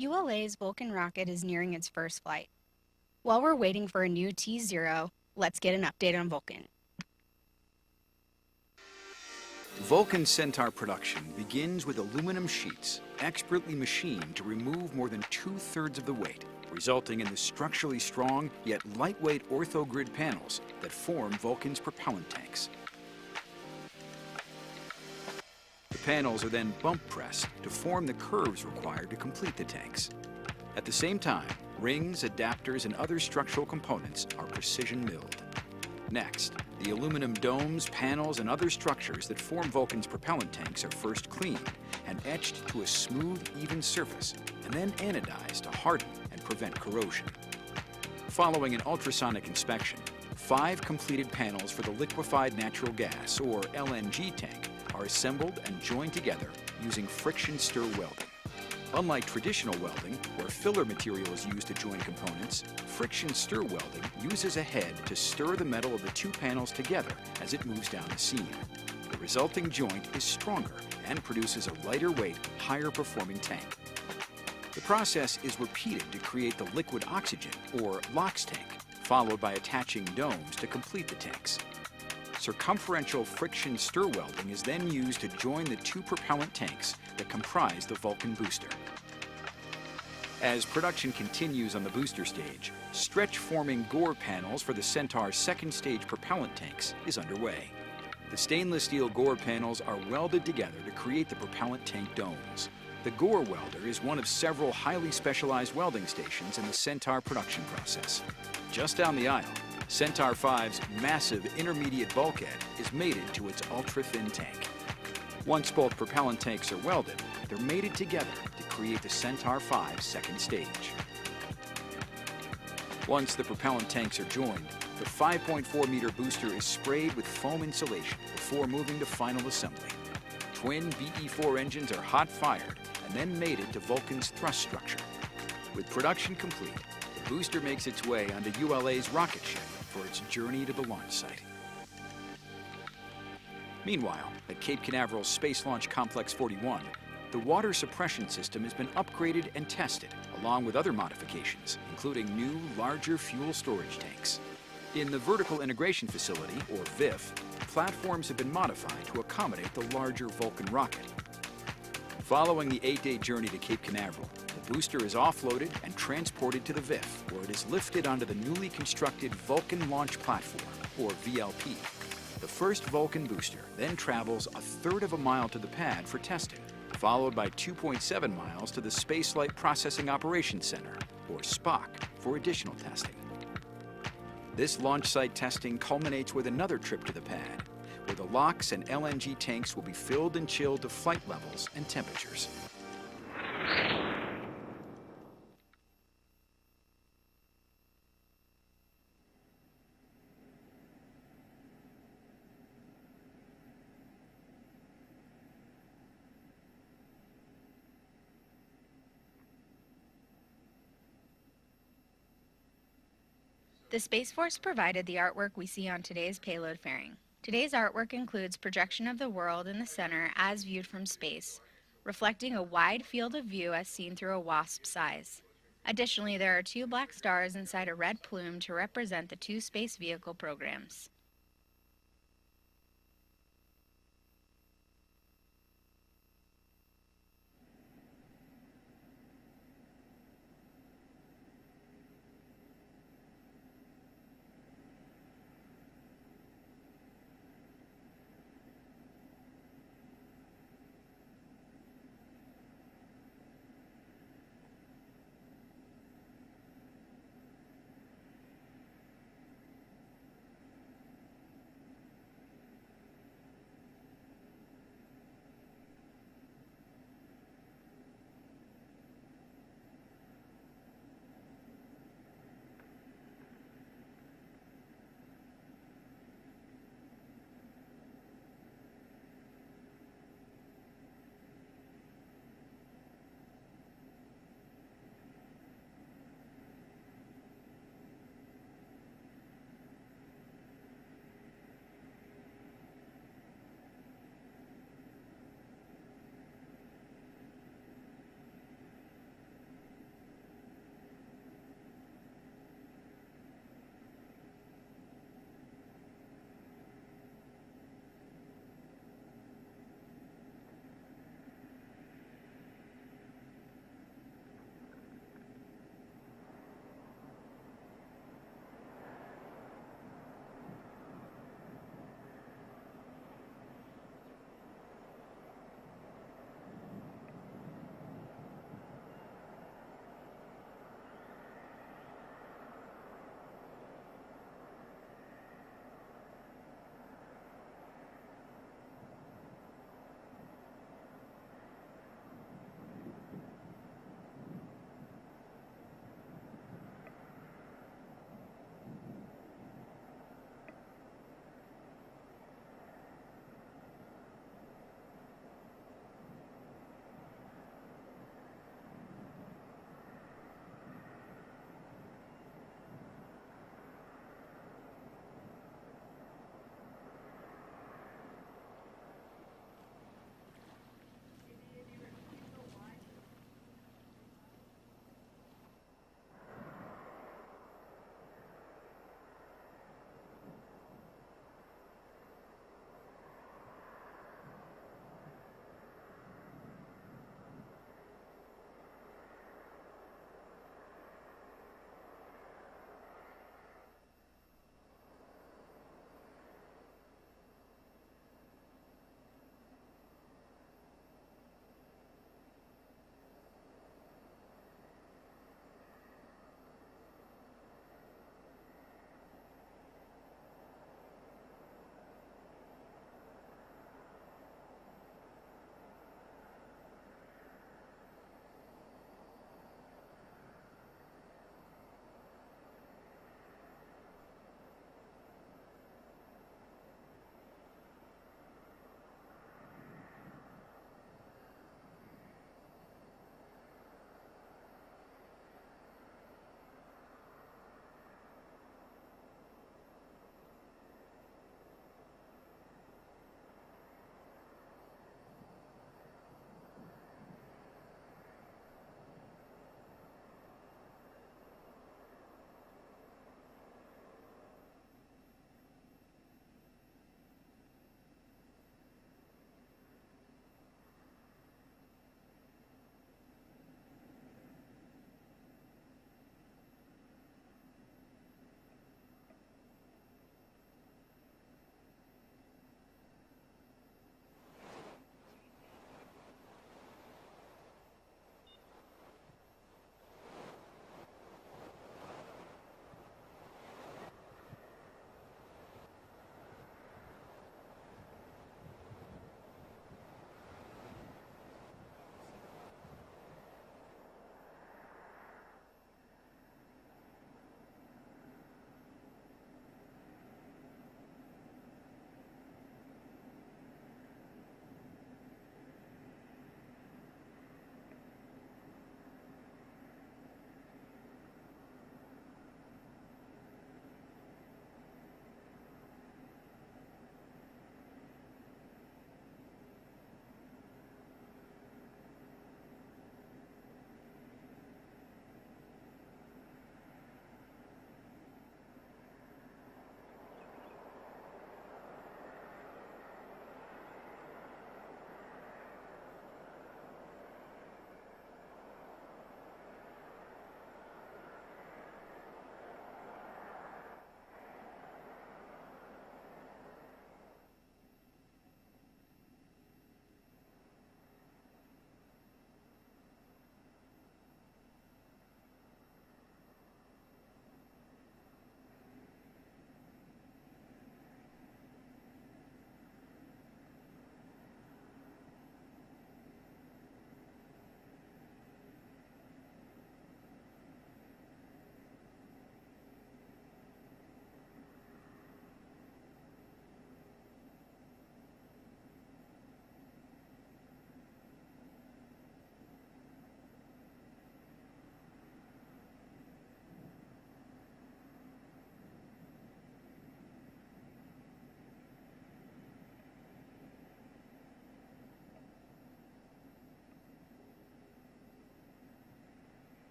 ULA's Vulcan rocket is nearing its first flight. While we're waiting for a new T0, let's get an update on Vulcan. Vulcan Centaur production begins with aluminum sheets, expertly machined to remove more than 2/3 of the weight, resulting in the structurally strong yet lightweight orthogrid panels that form Vulcan's propellant tanks. The panels are then bump pressed to form the curves required to complete the tanks. At the same time, rings, adapters, and other structural components are precision milled. Next, the aluminum domes, panels, and other structures that form Vulcan's propellant tanks are first cleaned and etched to a smooth, even surface, and then anodized to harden and prevent corrosion. Following an ultrasonic inspection, 5 completed panels for the liquefied natural gas, or LNG tank, are assembled and joined together using friction stir welding. Unlike traditional welding, where filler material is used to join components, friction stir welding uses a head to stir the metal of the 2 panels together as it moves down the seam. The resulting joint is stronger and produces a lighter weight, higher performing tank. The process is repeated to create the liquid oxygen, or LOX tank, followed by attaching domes to complete the tanks. Circumferential friction stir welding is then used to join the 2 propellant tanks that comprise the Vulcan booster. As production continues on the booster stage, stretch-forming gore panels for the Centaur's second stage propellant tanks is underway. The stainless steel gore panels are welded together to create the propellant tank domes. The gore welder is one of several highly specialized welding stations in the Centaur production process. Just down the aisle, Centaur 5's massive intermediate bulkhead is mated to its ultra-thin tank. Once both propellant tanks are welded, they're mated together to create the Centaur 5's second stage. Once the propellant tanks are joined, the 5.4-meter booster is sprayed with foam insulation before moving to final assembly. Twin BE-4 engines are hot-fired and then mated to Vulcan's thrust structure. With production complete, the booster makes its way onto ULA's rocket ship for its journey to the launch site. Meanwhile, at Cape Canaveral Space Launch Complex 41, the water suppression system has been upgraded and tested, along with other modifications, including new, larger fuel storage tanks. In the Vertical Integration Facility, or VIF, platforms have been modified to accommodate the larger Vulcan rocket. Following the 8-day journey to Cape Canaveral, the booster is offloaded and transported to the VIF, where it is lifted onto the newly constructed Vulcan Launch Platform, or VLP. The first Vulcan booster then travels 1/3 of a mile to the pad for testing, followed by 2.7 miles to the Spaceflight Processing Operations Center, or SPOC, for additional testing. This launch site testing culminates with another trip to the pad, where the LOX and LNG tanks will be filled and chilled to flight levels and temperatures. The Space Force provided the artwork we see on today's payload fairing. Today's artwork includes projection of the world in the center as viewed from space, reflecting a wide field of view as seen through a wasp's eyes. Additionally, there are 2 black stars inside a red plume to represent the 2 space vehicle programs.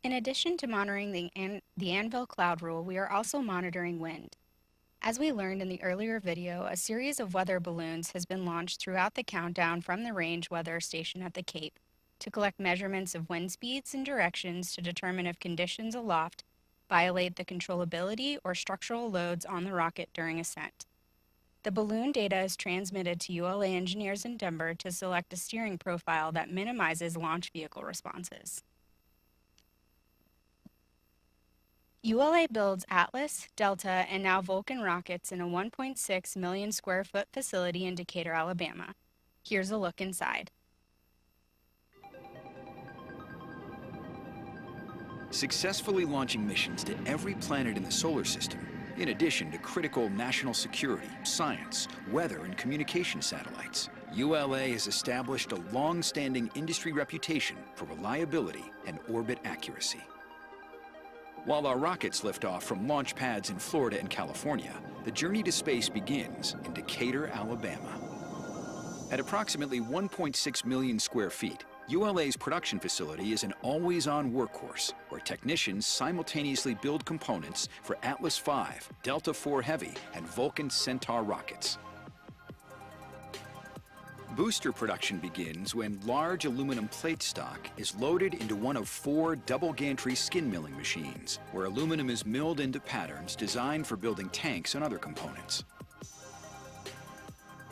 In addition to monitoring the Anvil cloud rule, we are also monitoring wind. As we learned in the earlier video, a series of weather balloons has been launched throughout the countdown from the range weather station at the Cape to collect measurements of wind speeds and directions to determine if conditions aloft violate the controllability or structural loads on the rocket during ascent. The balloon data is transmitted to ULA engineers in Denver to select a steering profile that minimizes launch vehicle responses. ULA builds Atlas, Delta, and now Vulcan rockets in a 1.6 million square foot facility in Decatur, Alabama. Here's a look inside. Successfully launching missions to every planet in the solar system, in addition to critical national security, science, weather, and communication satellites, ULA has established a long-standing industry reputation for reliability and orbit accuracy. While our rockets lift off from launch pads in Florida and California, the journey to space begins in Decatur, Alabama. At approximately 1.6 million square feet, ULA's production facility is an always-on workhorse where technicians simultaneously build components for Atlas V, Delta IV Heavy, and Vulcan Centaur rockets. Booster production begins when large aluminum plate stock is loaded into one of 4 double gantry skin milling machines, where aluminum is milled into patterns designed for building tanks and other components.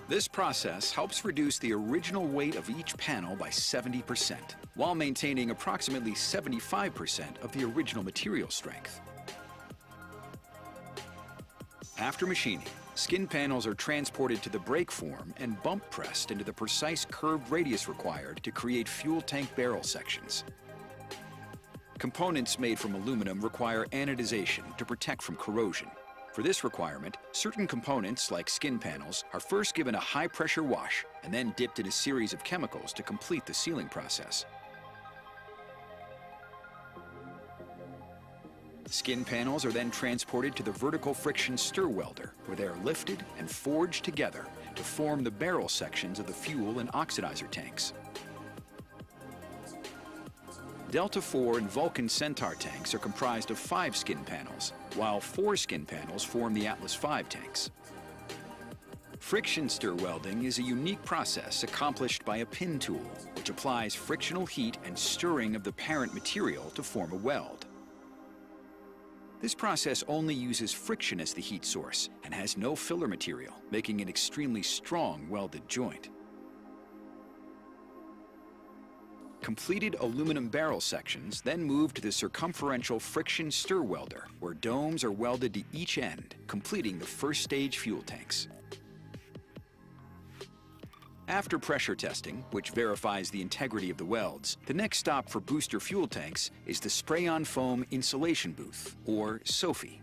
This process helps reduce the original weight of each panel by 70%, while maintaining approximately 75% of the original material strength. After machining, skin panels are transported to the brake form and bump pressed into the precise curved radius required to create fuel tank barrel sections. Components made from aluminum require anodization to protect from corrosion. For this requirement, certain components, like skin panels, are first given a high-pressure wash and then dipped in a series of chemicals to complete the sealing process. Skin panels are then transported to the vertical friction stir welder, where they are lifted and forged together to form the barrel sections of the fuel and oxidizer tanks. Delta IV and Vulcan Centaur tanks are comprised of 5 skin panels, while 4 skin panels form the Atlas V tanks. Friction stir welding is a unique process accomplished by a pin tool, which applies frictional heat and stirring of the parent material to form a weld. This process only uses friction as the heat source and has no filler material, making an extremely strong welded joint. Completed aluminum barrel sections then move to the circumferential friction stir welder, where domes are welded to each end, completing the first stage fuel tanks. After pressure testing, which verifies the integrity of the welds, the next stop for booster fuel tanks is the spray-on foam insulation booth, or SOFI.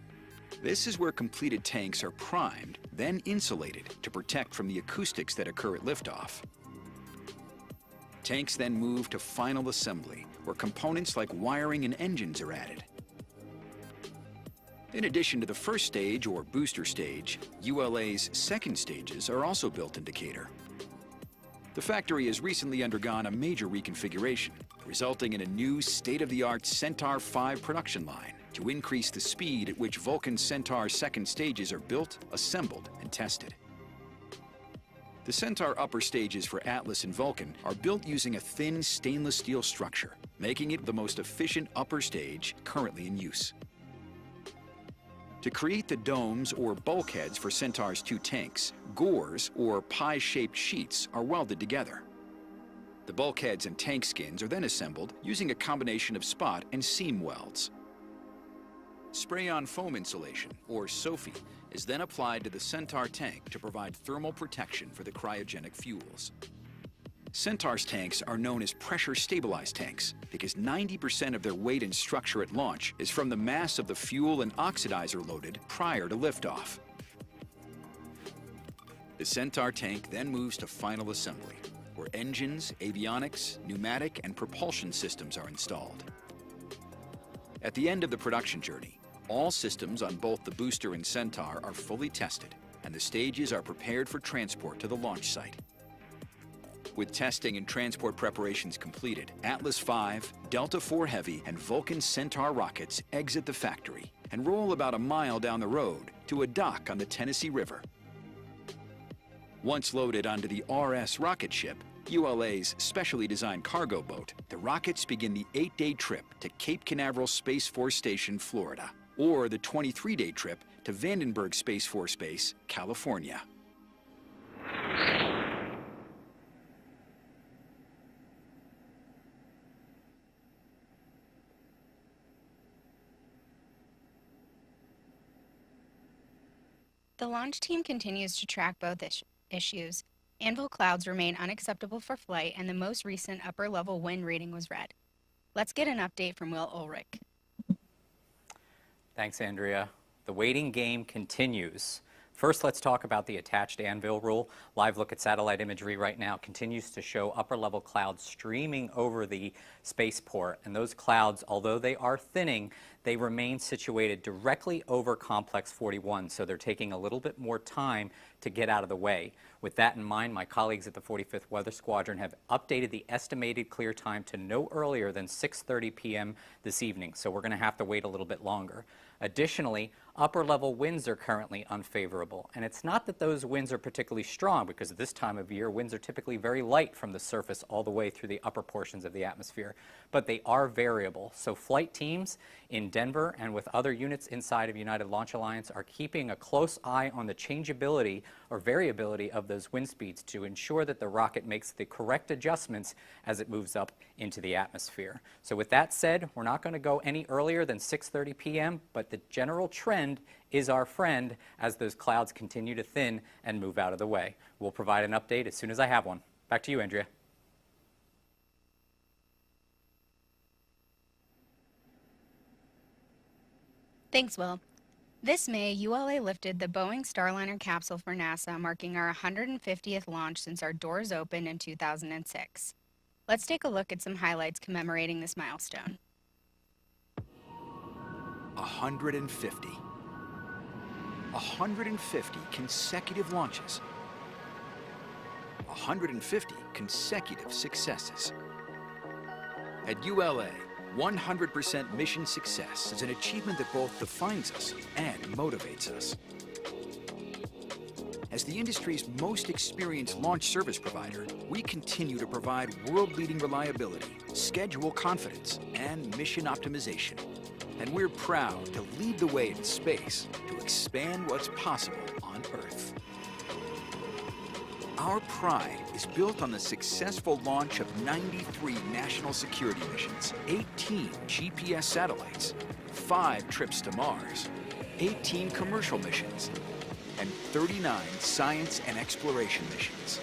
This is where completed tanks are primed, then insulated to protect from the acoustics that occur at liftoff. Tanks then move to final assembly, where components like wiring and engines are added. In addition to the first stage, or booster stage, ULA's second stages are also built in Decatur. The factory has recently undergone a major reconfiguration, resulting in a new state-of-the-art Centaur V production line to increase the speed at which Vulcan Centaur second stages are built, assembled, and tested. The Centaur upper stages for Atlas and Vulcan are built using a thin stainless steel structure, making it the most efficient upper stage currently in use. To create the domes or bulkheads for Centaur's 2 tanks, gores or pie-shaped sheets are welded together. The bulkheads and tank skins are then assembled using a combination of spot and seam welds. Spray-on foam insulation, or SOFI, is then applied to the Centaur tank to provide thermal protection for the cryogenic fuels. Centaur's tanks are known as pressure-stabilized tanks because 90% of their weight and structure at launch is from the mass of the fuel and oxidizer loaded prior to liftoff. The Centaur tank then moves to final assembly, where engines, avionics, pneumatic, and propulsion systems are installed. At the end of the production journey, all systems on both the booster and Centaur are fully tested, and the stages are prepared for transport to the launch site. With testing and transport preparations completed, Atlas V, Delta IV Heavy, and Vulcan Centaur rockets exit the factory and roll about a mile down the road to a dock on the Tennessee River. Once loaded onto the RS rocket ship, ULA's specially designed cargo boat, the rockets begin the 8-day trip to Cape Canaveral Space Force Station, Florida, or the 23-day trip to Vandenberg Space Force Base, California. The launch team continues to track both issues. Anvil clouds remain unacceptable for flight, and the most recent upper-level wind reading was red. Let's get an update from Will Ulrich. Thanks, Andrea. The waiting game continues. First, let's talk about the attached anvil rule. Live look at satellite imagery right now continues to show upper-level clouds streaming over the spaceport. And those clouds, although they are thinning, they remain situated directly over Complex 41, so they're taking a little bit more time to get out of the way. With that in mind, my colleagues at the 45th Weather Squadron have updated the estimated clear time to no earlier than 6:30 p.m. this evening, so we're going to have to wait a little bit longer. Additionally, upper-level winds are currently unfavorable, and it's not that those winds are particularly strong, because at this time of year, winds are typically very light from the surface all the way through the upper portions of the atmosphere, but they are variable. So flight teams in Denver and with other units inside of United Launch Alliance are keeping a close eye on the changeability or variability of those wind speeds to ensure that the rocket makes the correct adjustments as it moves up into the atmosphere. So with that said, we're not going to go any earlier than 6:30 p.m., but the general trend is our friend as those clouds continue to thin and move out of the way. We'll provide an update as soon as I have one. Back to you, Andrea. Thanks, Will. This May, ULA lifted the Boeing Starliner capsule for NASA, marking our 150th launch since our doors opened in 2006. Let's take a look at some highlights commemorating this milestone. 150. 150 consecutive launches. 150 consecutive successes. At ULA, 100% mission success is an achievement that both defines us and motivates us. As the industry's most experienced launch service provider, we continue to provide world-leading reliability, schedule confidence, and mission optimization. And we're proud to lead the way in space to expand what's possible on Earth. Our pride is built on the successful launch of 93 national security missions, 18 GPS satellites, 5 trips to Mars, 18 commercial missions, and 39 science and exploration missions.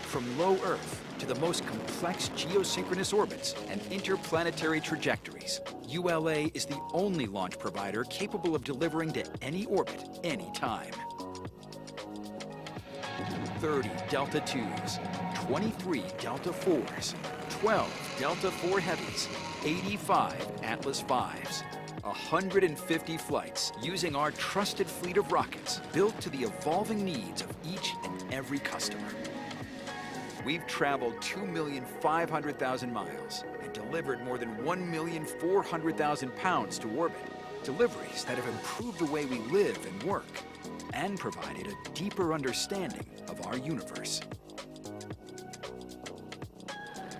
From low Earth to the most complex geosynchronous orbits and interplanetary trajectories, ULA is the only launch provider capable of delivering to any orbit, anytime. 30 Delta IIs, 23 Delta IVs, 12 Delta IV Heavies, 85 Atlas Vs, 150 flights using our trusted fleet of rockets built to the evolving needs of each and every customer. We've traveled 2,500,000 miles and delivered more than 1,400,000 pounds to orbit, deliveries that have improved the way we live and work and provided a deeper understanding of our universe.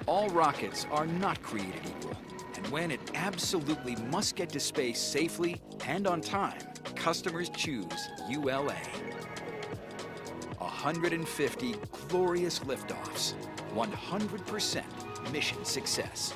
All rockets are not created equal, and when it absolutely must get to space safely and on time, customers choose ULA. 150 glorious liftoffs, 100% mission success.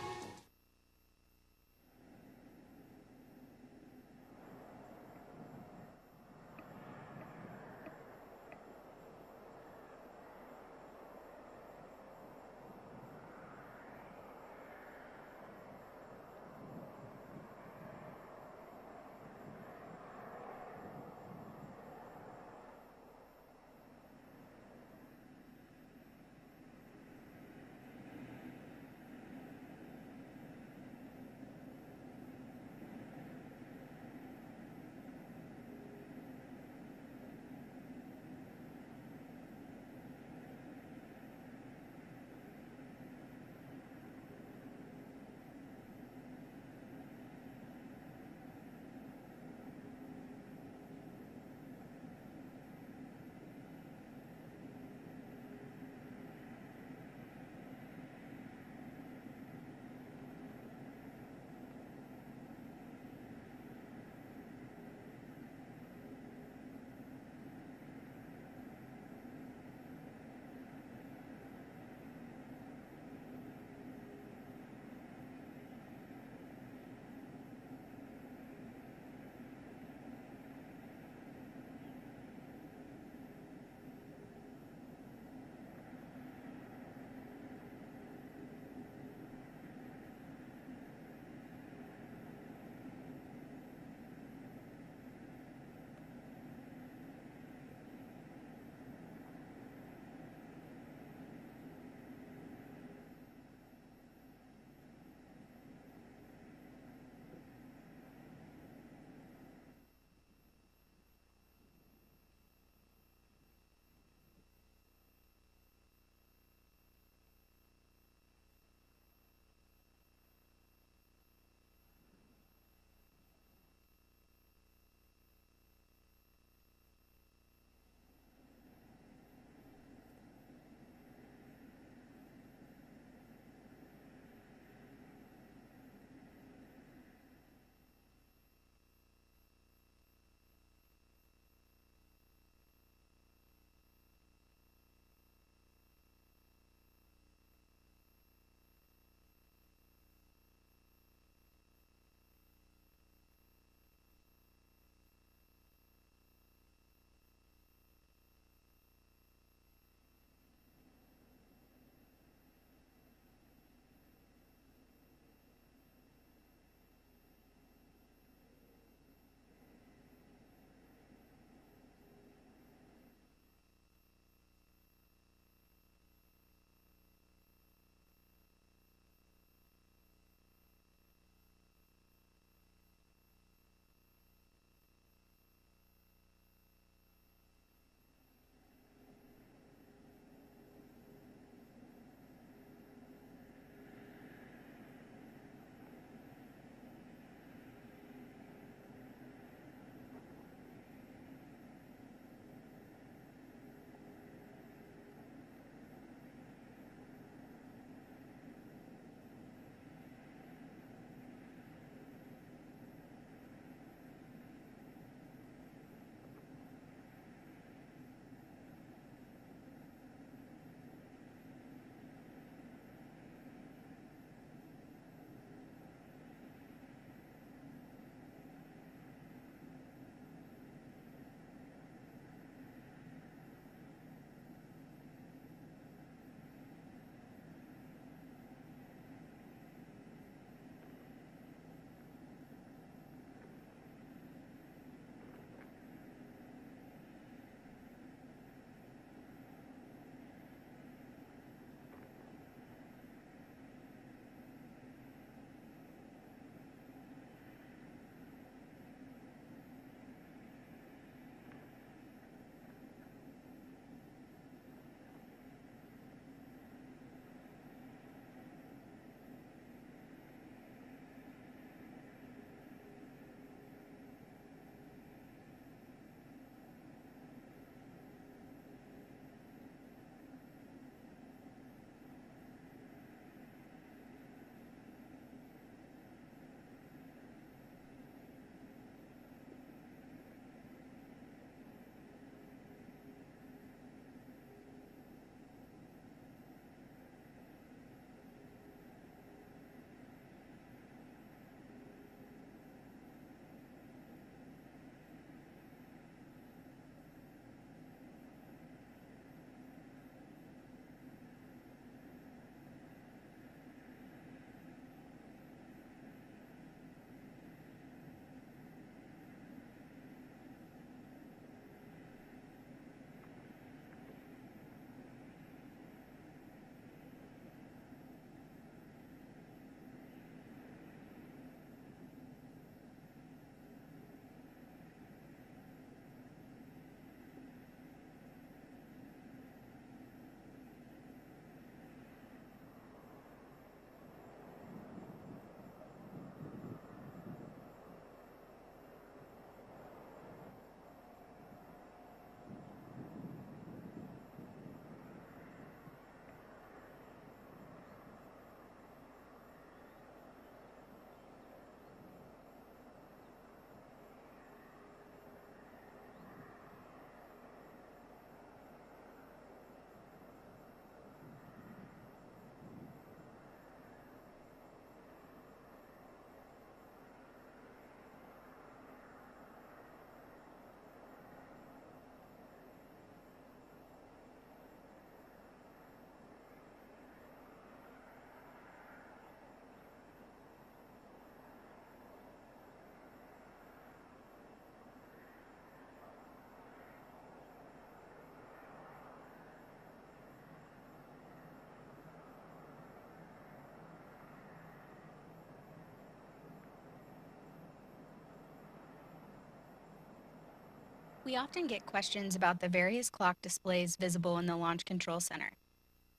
We often get questions about the various clock displays visible in the Launch Control Center,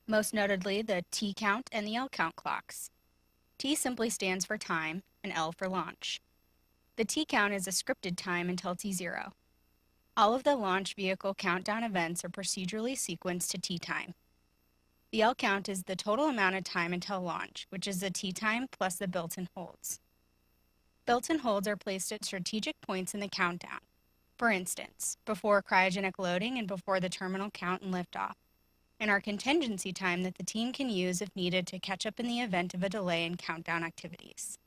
most notably the T count and the L count clocks. T simply stands for time, and L for launch. The T count is a scripted time until T0. All of the launch vehicle countdown events are procedurally sequenced to T time. The L count is the total amount of time until launch, which is the T time plus the built-in holds. Built-in holds are placed at strategic points in the countdown. For instance, before cryogenic loading and before the terminal count and liftoff, and are contingency time that the team can use if needed to catch up in the event of a delay in countdown activities.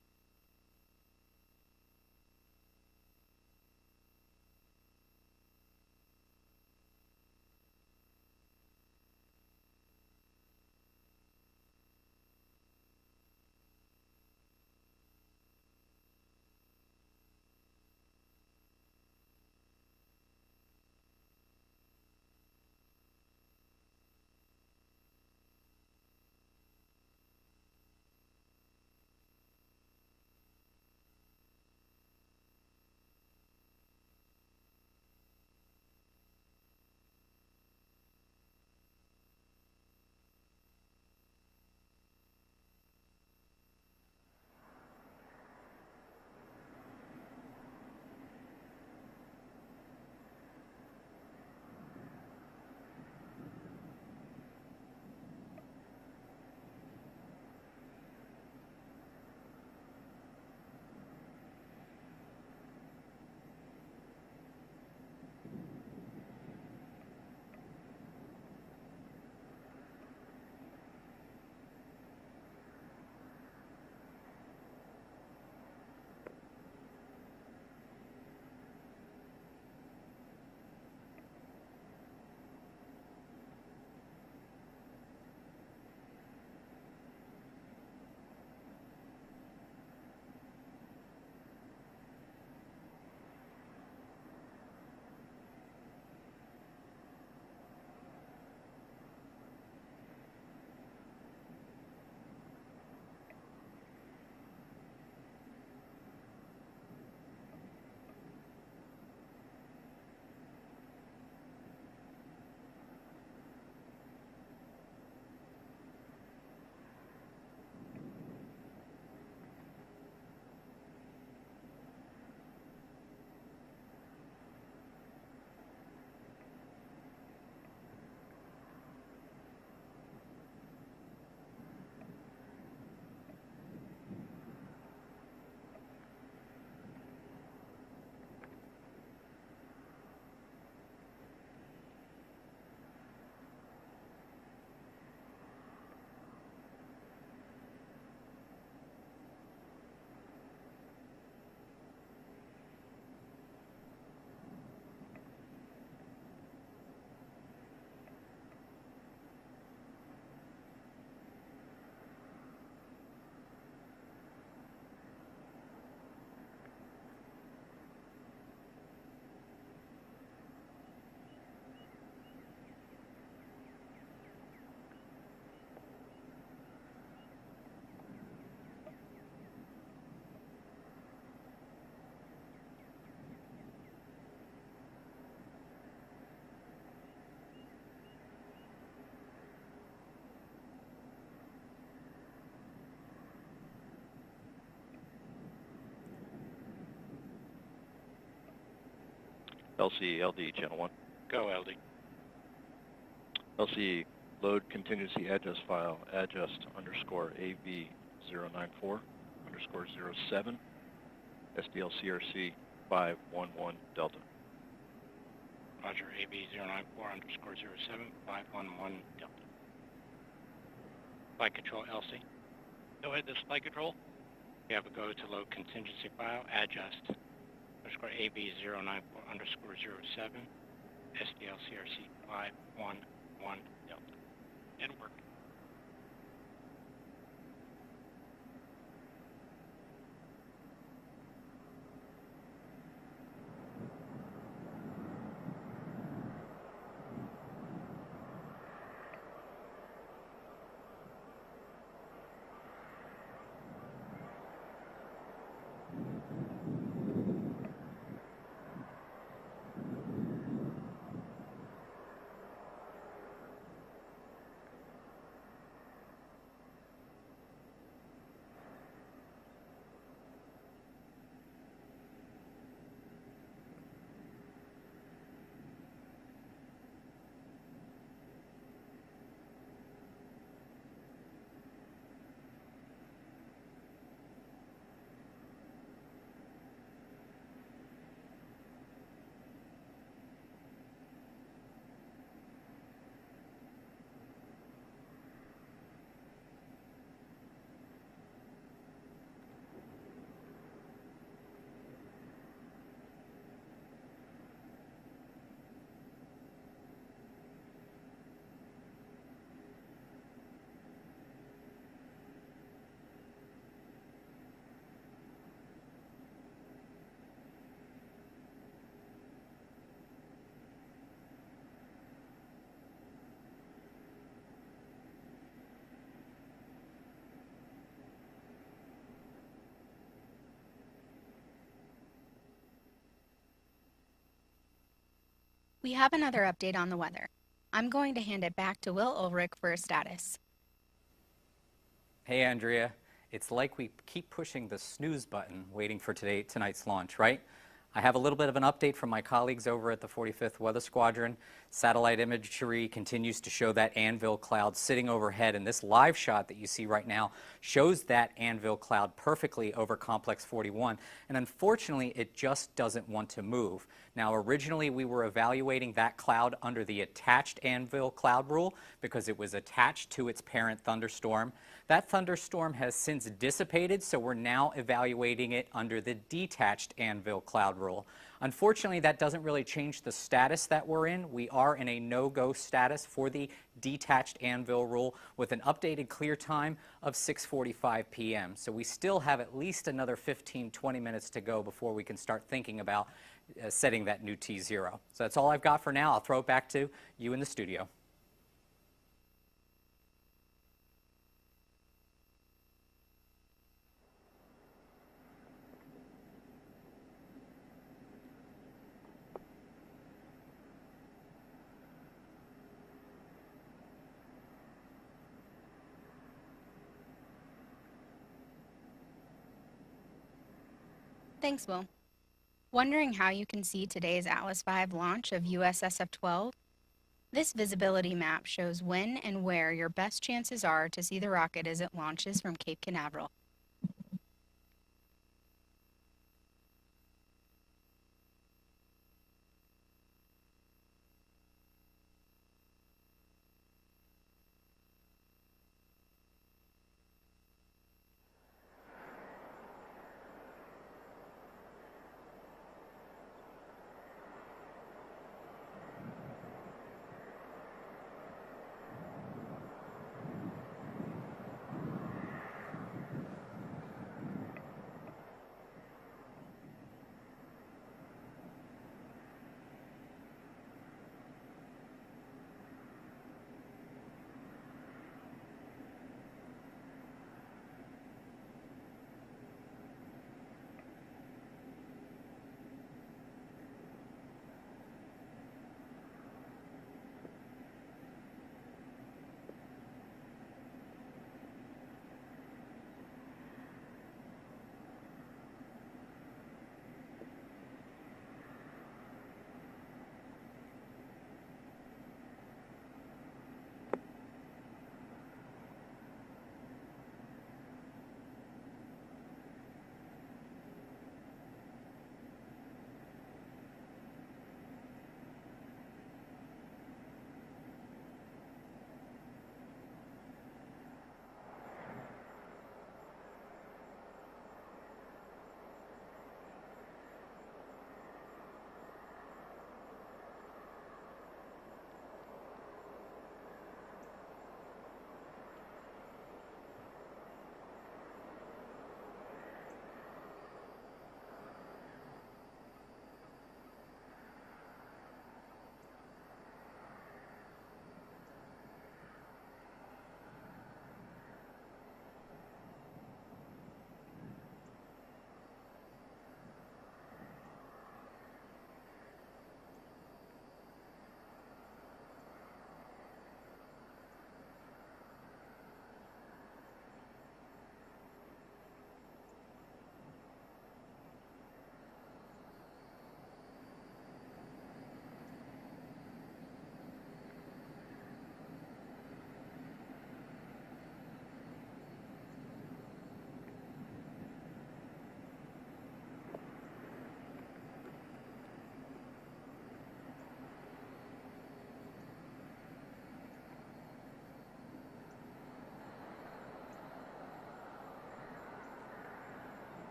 LC, LD, channel 1. Go, LD. LC, load contingency adjust file, adjust underscore AV094 underscore 07, SDLCRC 511 Delta. Roger, AB094 underscore 07 511 Delta. Flight control, LC. Go ahead, this is flight control. We have a go to load contingency file, adjust underscore AB094 underscore 07, SDLCRC 511 Delta. And work. We have another update on the weather. I'm going to hand it back to Will Ulrich for a status. Hey, Andrea. It's like we keep pushing the snooze button waiting for tonight's launch, right? I have a little bit of an update from my colleagues over at the 45th Weather Squadron. Satellite imagery continues to show that anvil cloud sitting overhead, and this live shot that you see right now shows that anvil cloud perfectly over Complex 41, and unfortunately it just doesn't want to move. Now originally we were evaluating that cloud under the attached anvil cloud rule because it was attached to its parent thunderstorm. That thunderstorm has since dissipated, so we're now evaluating it under the detached anvil cloud rule. Unfortunately, that doesn't really change the status that we're in. We are in a no-go status for the detached anvil rule with an updated clear time of 6:45 p.m. So we still have at least another 15-20 minutes to go before we can start thinking about setting that new T0. So that's all I've got for now. I'll throw it back to you in the studio. Thanks, Will. Wondering how you can see today's Atlas V launch of USSF-12? This visibility map shows when and where your best chances are to see the rocket as it launches from Cape Canaveral.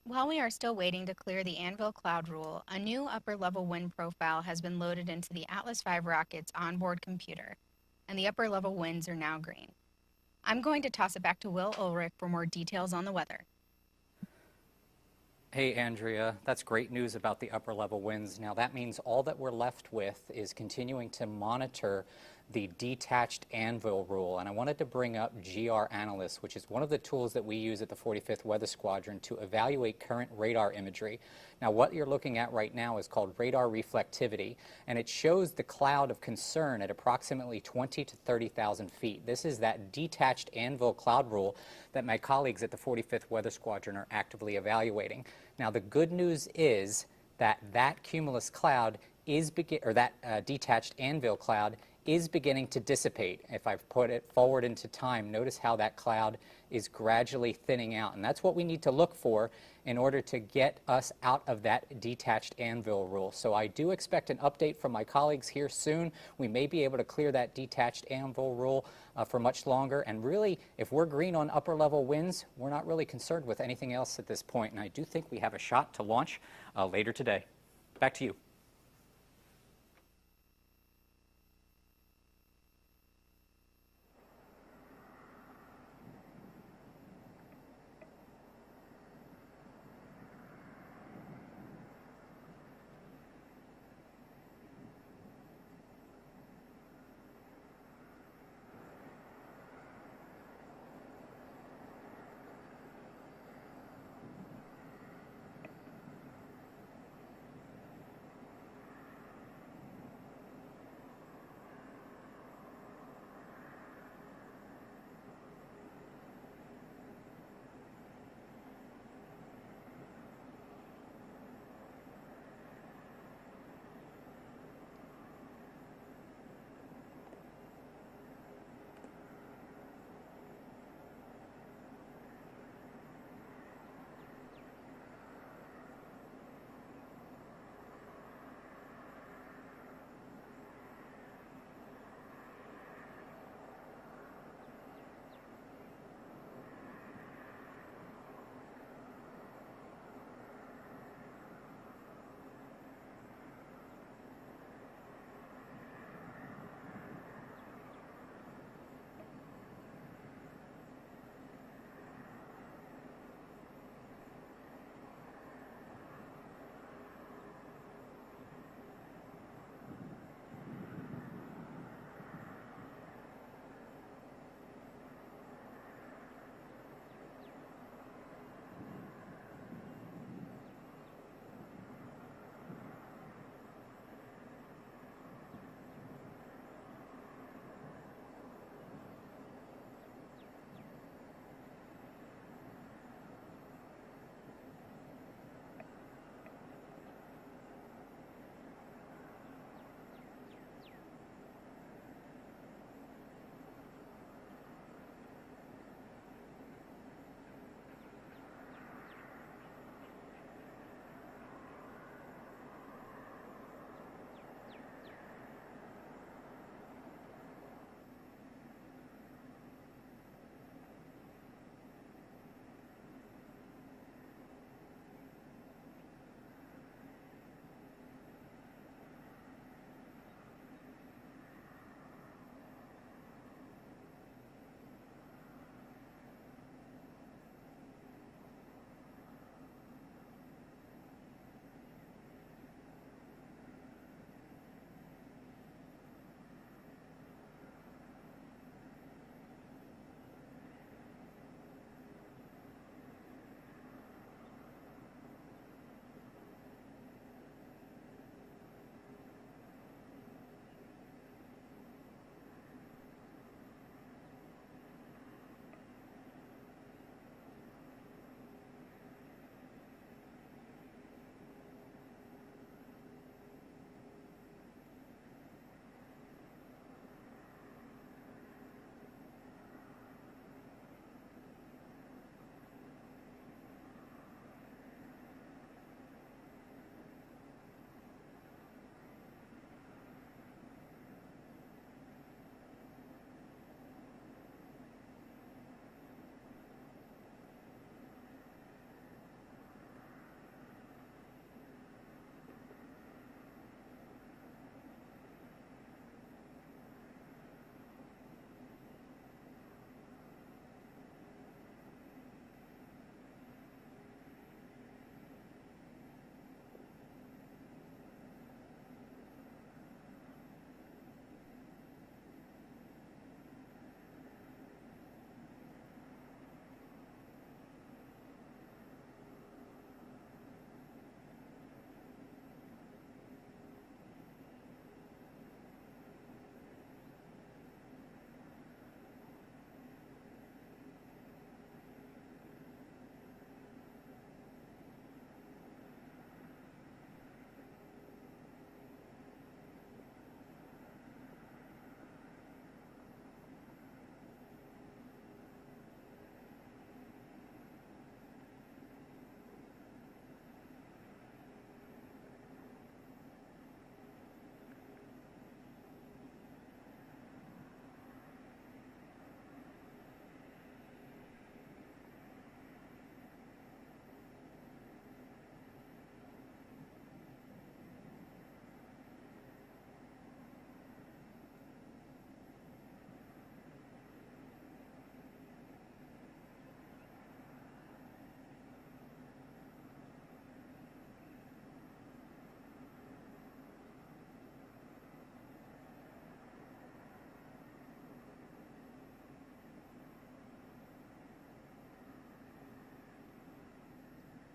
While we are still waiting to clear the Anvil cloud rule, a new upper-level wind profile has been loaded into the Atlas V rocket's onboard computer, and the upper-level winds are now green. I'm going to toss it back to Will Ulrich for more details on the weather. Hey, Andrea, that's great news about the upper level winds. Now that means all that we're left with is continuing to monitor the detached anvil rule. And I wanted to bring up GR Analyst, which is one of the tools that we use at the 45th Weather Squadron to evaluate current radar imagery. Now what you're looking at right now is called radar reflectivity, and it shows the cloud of concern at approximately 20 to 30,000 feet. This is that detached anvil cloud rule that my colleagues at the 45th Weather Squadron are actively evaluating. Now the good news is that that cumulus cloud is detached anvil cloud is beginning to dissipate. If I've put it forward into time, notice how that cloud is gradually thinning out. And that's what we need to look for in order to get us out of that detached anvil rule. So I do expect an update from my colleagues here soon. We may be able to clear that detached anvil rule for much longer. And really, if we're green on upper level winds, we're not really concerned with anything else at this point. And I do think we have a shot to launch later today. Back to you.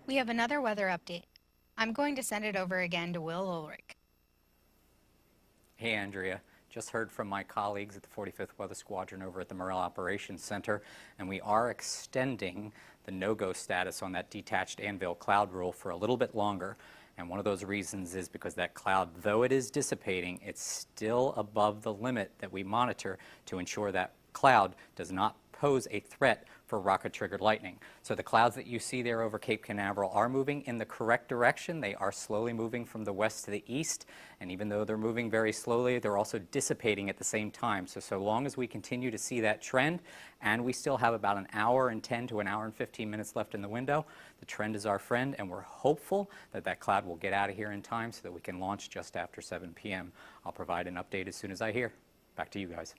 We have another weather update. I'm going to send it over again to Will Ulrich. Hey, Andrea. Just heard from my colleagues at the 45th Weather Squadron over at the Morrell Operations Center, and we are extending the no-go status on that detached anvil cloud rule for a little bit longer. And one of those reasons is because that cloud, though it is dissipating, it's still above the limit that we monitor to ensure that cloud does not pose a threat for rocket-triggered lightning. So the clouds that you see there over Cape Canaveral are moving in the correct direction. They are slowly moving from the west to the east, and even though they're moving very slowly, they're also dissipating at the same time. So long as we continue to see that trend, and we still have about an hour and 10 to an hour and 15 minutes left in the window, the trend is our friend, and we're hopeful that that cloud will get out of here in time so that we can launch just after 7 p.m. I'll provide an update as soon as I hear. Back to you guys.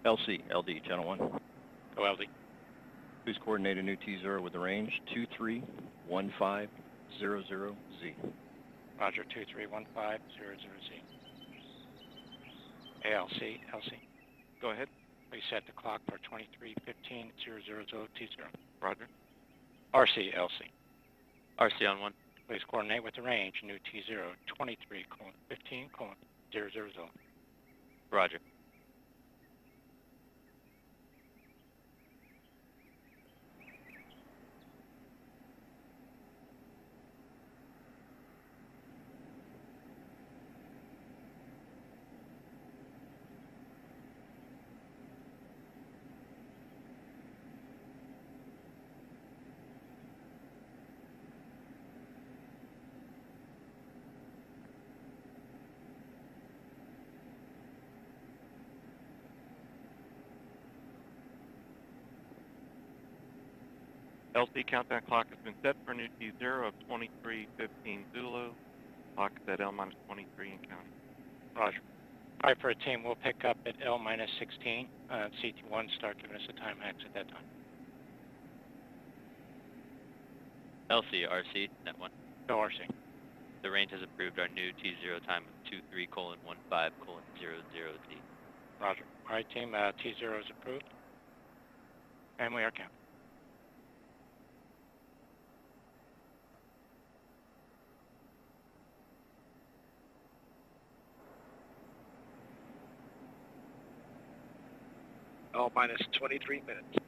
LC, LD, Channel 1. Go LD. Please coordinate a new T0 with the range 231500Z. Roger, 231500Z. ALC, LC. Go ahead. Please set the clock for 231500T0. Roger. RC, LC. RC on 1. Please coordinate with the range, new T0, 23:15:000. Roger. LC countdown clock has been set for a new T0 of 23:15 Zulu. Clock is at L-23 and counting. Roger. All right, for a team, we'll pick up at L-16. CT1 start giving us a time max at that time. LC, RC, net 1. Go RC. The range has approved our new T0 time of 23:15:00Z. Roger. All right, team, T0 is approved. And we are counting. L-minus 23 minutes.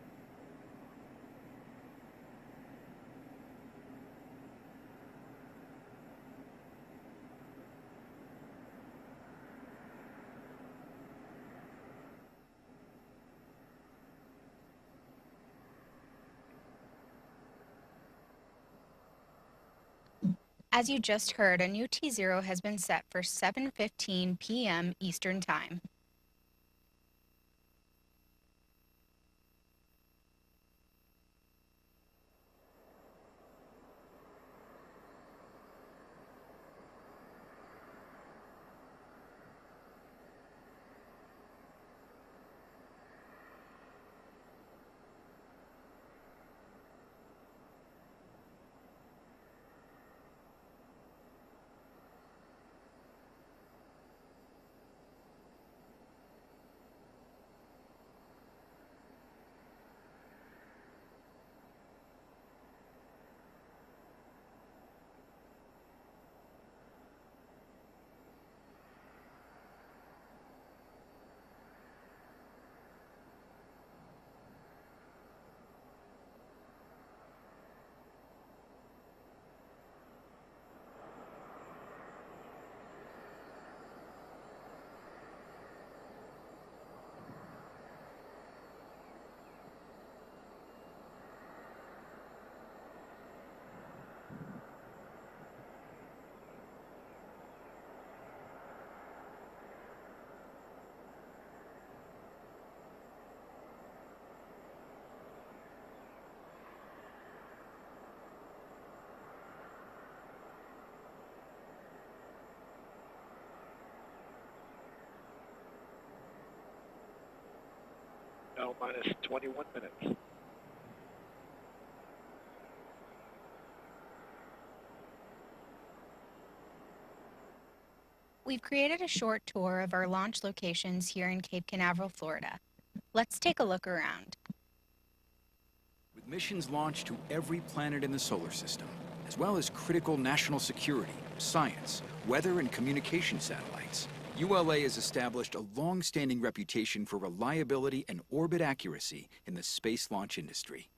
As you just heard, a new T0 has been set for 7:15 p.m. Eastern Time. L-minus 21 minutes. We've created a short tour of our launch locations here in Cape Canaveral, Florida. Let's take a look around. With missions launched to every planet in the solar system, as well as critical national security, science, weather, and communication satellites, ULA has established a long-standing reputation for reliability and orbit accuracy in the space launch industry.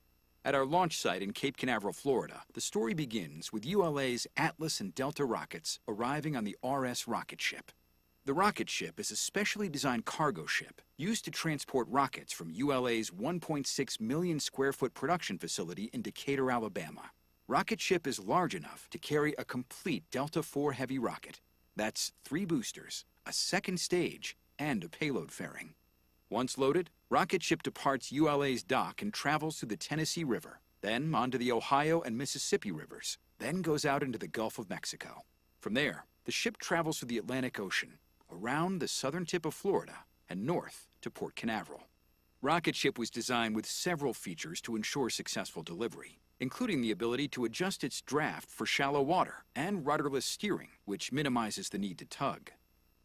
At our launch site in Cape Canaveral, Florida, the story begins with ULA's Atlas and Delta rockets arriving on the RS rocket ship. The rocket ship is a specially designed cargo ship used to transport rockets from ULA's 1.6 million square foot production facility in Decatur, Alabama. Rocket ship is large enough to carry a complete Delta IV Heavy rocket. That's 3 boosters, a second stage, and a payload fairing. Once loaded, rocket ship departs ULA's dock and travels through the Tennessee River, then onto the Ohio and Mississippi rivers, then goes out into the Gulf of Mexico. From there, the ship travels through the Atlantic Ocean, around the southern tip of Florida, and north to Port Canaveral. Rocket ship was designed with several features to ensure successful delivery, including the ability to adjust its draft for shallow water and rudderless steering, which minimizes the need to tug.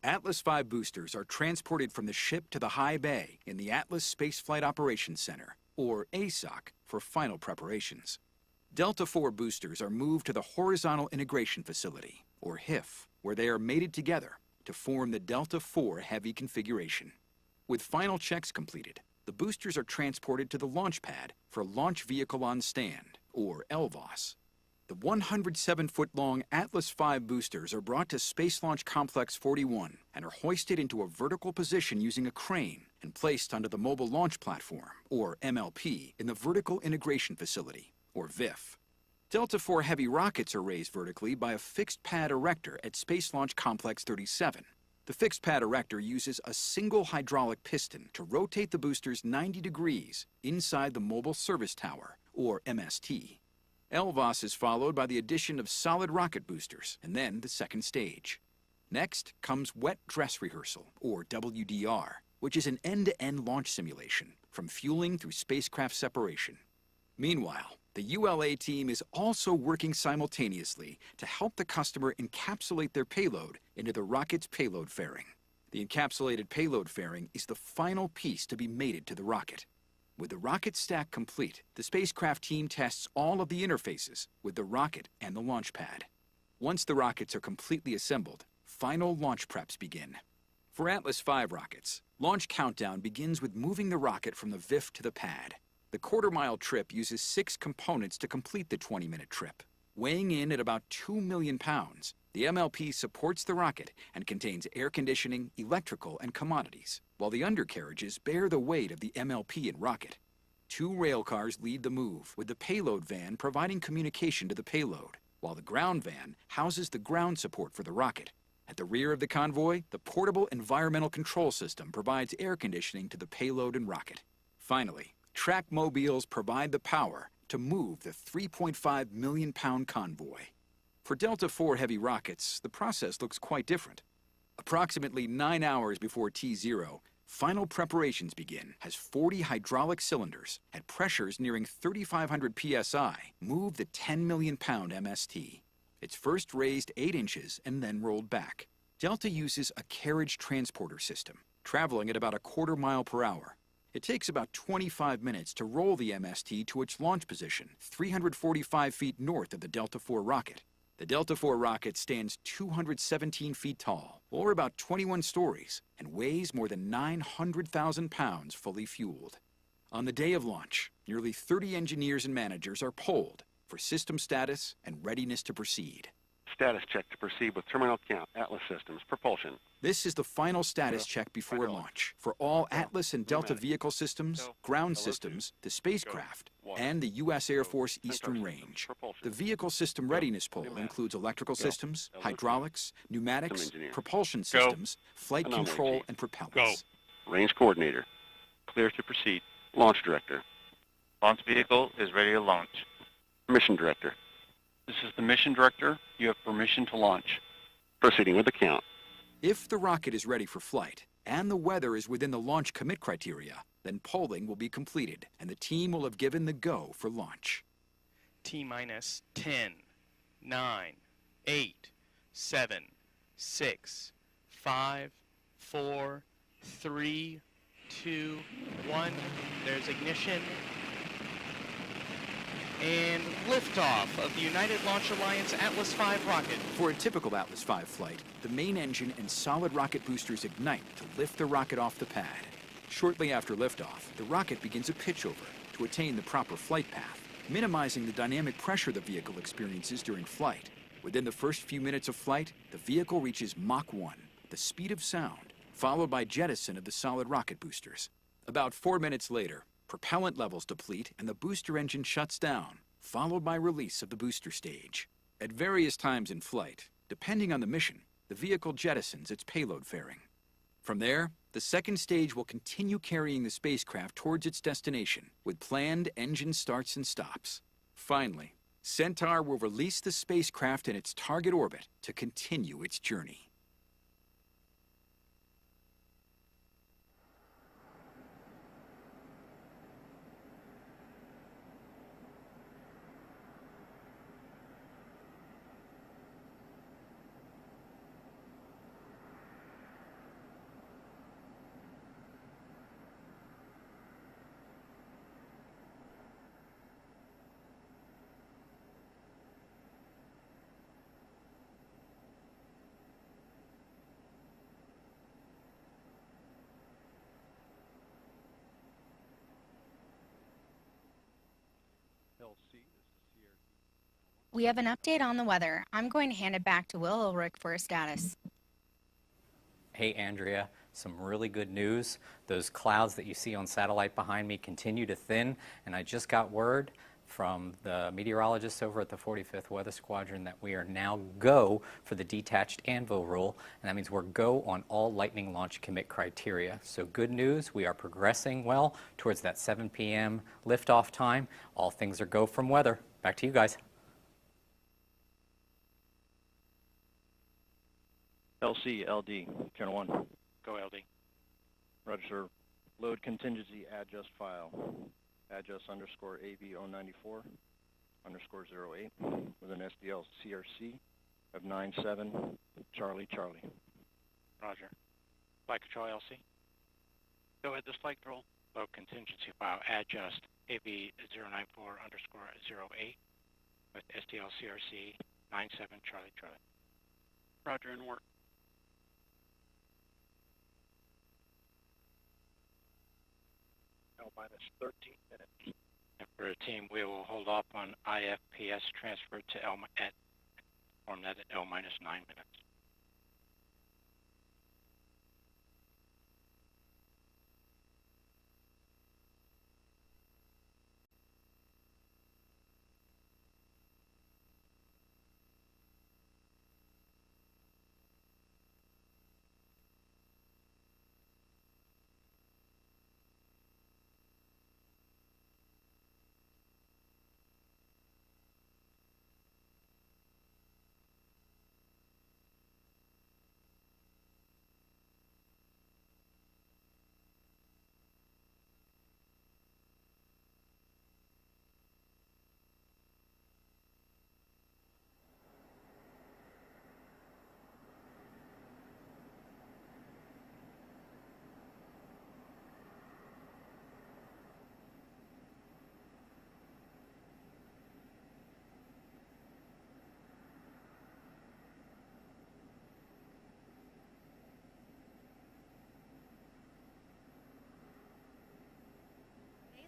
Atlas V boosters are transported from the ship to the high bay in the Atlas Spaceflight Operations Center, or ASOC, for final preparations. Delta IV boosters are moved to the Horizontal Integration Facility, or HIF, where they are mated together to form the Delta IV Heavy configuration. With final checks completed, the boosters are transported to the launch pad for Launch Vehicle on Stand, or LVOS. The 107-foot-long Atlas V boosters are brought to Space Launch Complex 41 and are hoisted into a vertical position using a crane and placed onto the Mobile Launch Platform, or MLP, in the Vertical Integration Facility, or VIF. Delta IV Heavy rockets are raised vertically by a fixed pad erector at Space Launch Complex 37. The fixed pad erector uses a single hydraulic piston to rotate the boosters 90 degrees inside the Mobile Service Tower, or MST. LVOS is followed by the addition of solid rocket boosters, and then the second stage. Next comes wet dress rehearsal, or WDR, which is an end-to-end launch simulation, from fueling through spacecraft separation. Meanwhile, the ULA team is also working simultaneously to help the customer encapsulate their payload into the rocket's payload fairing. The encapsulated payload fairing is the final piece to be mated to the rocket. With the rocket stack complete, the spacecraft team tests all of the interfaces with the rocket and the launch pad. Once the rockets are completely assembled, final launch preps begin. For Atlas V rockets, launch countdown begins with moving the rocket from the VIF to the pad. The quarter-mile trip uses 6 components to complete the 20-minute trip. Weighing in at about 2 million pounds, the MLP supports the rocket and contains air conditioning, electrical, and commodities, while the undercarriages bear the weight of the MLP and rocket. 2 rail cars lead the move, with the payload van providing communication to the payload, while the ground van houses the ground support for the rocket. At the rear of the convoy, the portable environmental control system provides air conditioning to the payload and rocket. Finally, track mobiles provide the power to move the 3.5 million pound convoy. For Delta IV Heavy rockets, the process looks quite different. Approximately 9 hours before T0, final preparations begin as 40 hydraulic cylinders at pressures nearing 3,500 psi move the 10 million pound MST. It's first raised 8 inches and then rolled back. Delta uses a carriage transporter system, traveling at about a quarter mile per hour. It takes about 25 minutes to roll the MST to its launch position, 345 feet north of the Delta IV rocket. The Delta IV rocket stands 217 feet tall, or about 21 stories, and weighs more than 900,000 pounds fully fueled. On the day of launch, nearly 30 engineers and managers are polled for system status and readiness to proceed. Status check to proceed with terminal count, Atlas Systems, propulsion. This is the final status check before launch for all Atlas and Delta vehicle systems, ground systems, the spacecraft, and the U.S. Air Force Eastern Range. The vehicle system readiness poll includes electrical systems, hydraulics, pneumatics, propulsion systems, flight control, and propellants. Range coordinator. Clear to proceed. Launch director. Launch vehicle is ready to launch. Mission director. This is the mission director. You have permission to launch. Proceeding with the count. If the rocket is ready for flight and the weather is within the launch commit criteria, then polling will be completed and the team will have given the go for launch. T-minus 10, 9, 8, 7, 6, 5, 4, 3, 2, 1. There's ignition. And liftoff of the United Launch Alliance Atlas V rocket. For a typical Atlas V flight, the main engine and solid rocket boosters ignite to lift the rocket off the pad. Shortly after liftoff, the rocket begins a pitch over to attain the proper flight path, minimizing the dynamic pressure the vehicle experiences during flight. Within the first few minutes of flight, the vehicle reaches Mach 1, the speed of sound, followed by jettison of the solid rocket boosters. About 4 minutes later, propellant levels deplete and the booster engine shuts down, followed by release of the booster stage. At various times in flight, depending on the mission, the vehicle jettisons its payload fairing. From there, the second stage will continue carrying the spacecraft towards its destination with planned engine starts and stops. Finally, Centaur will release the spacecraft in its target orbit to continue its journey. We have an update on the weather. I'm going to hand it back to Will Ulrich for a status. Hey, Andrea, some really good news. Those clouds that you see on satellite behind me continue to thin, and I just got word from the meteorologists over at the 45th Weather Squadron that we are now go for the detached anvil rule, and that means we're go on all lightning launch commit criteria. So good news, we are progressing well towards that 7 p.m. liftoff time. All things are go from weather. Back to you guys. LC, LD, Channel 1. Go LD. Roger, sir. Load contingency adjust file. Adjust underscore AB094 underscore 08 with an SDL CRC of 97 Charlie Charlie. Roger. Flight Control LC. Go ahead, this flight control. Load contingency file adjust AB094 underscore 08 with SDL CRC 97 Charlie Charlie. Roger, and work. Minus 13 minutes. And for the team, we will hold off on IFPS transfer to L at form that at L minus 9 minutes.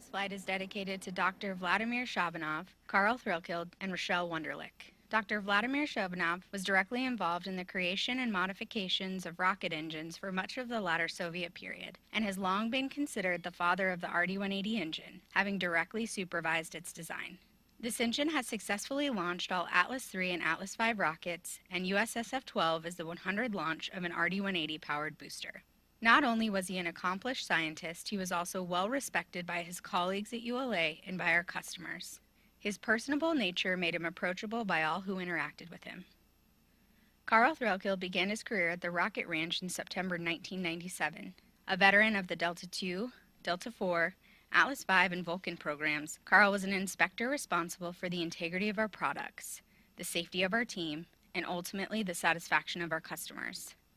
Today's flight is dedicated to Dr. Vladimir Shabanov, Karl Threlkild, and Rochelle Wunderlich. Dr. Vladimir Shabanov was directly involved in the creation and modifications of rocket engines for much of the latter Soviet period, and has long been considered the father of the RD-180 engine, having directly supervised its design. This engine has successfully launched all Atlas III and Atlas V rockets, and USSF-12 is the 100th launch of an RD-180 powered booster. Not only was he an accomplished scientist, he was also well respected by his colleagues at ULA and by our customers. His personable nature made him approachable by all who interacted with him. Karl Threlkild began his career at the Rocket Ranch in September 1997. A veteran of the Delta II, Delta IV, Atlas V, and Vulcan programs, Karl was an inspector responsible for the integrity of our products, the safety of our team, and ultimately the satisfaction of our customers.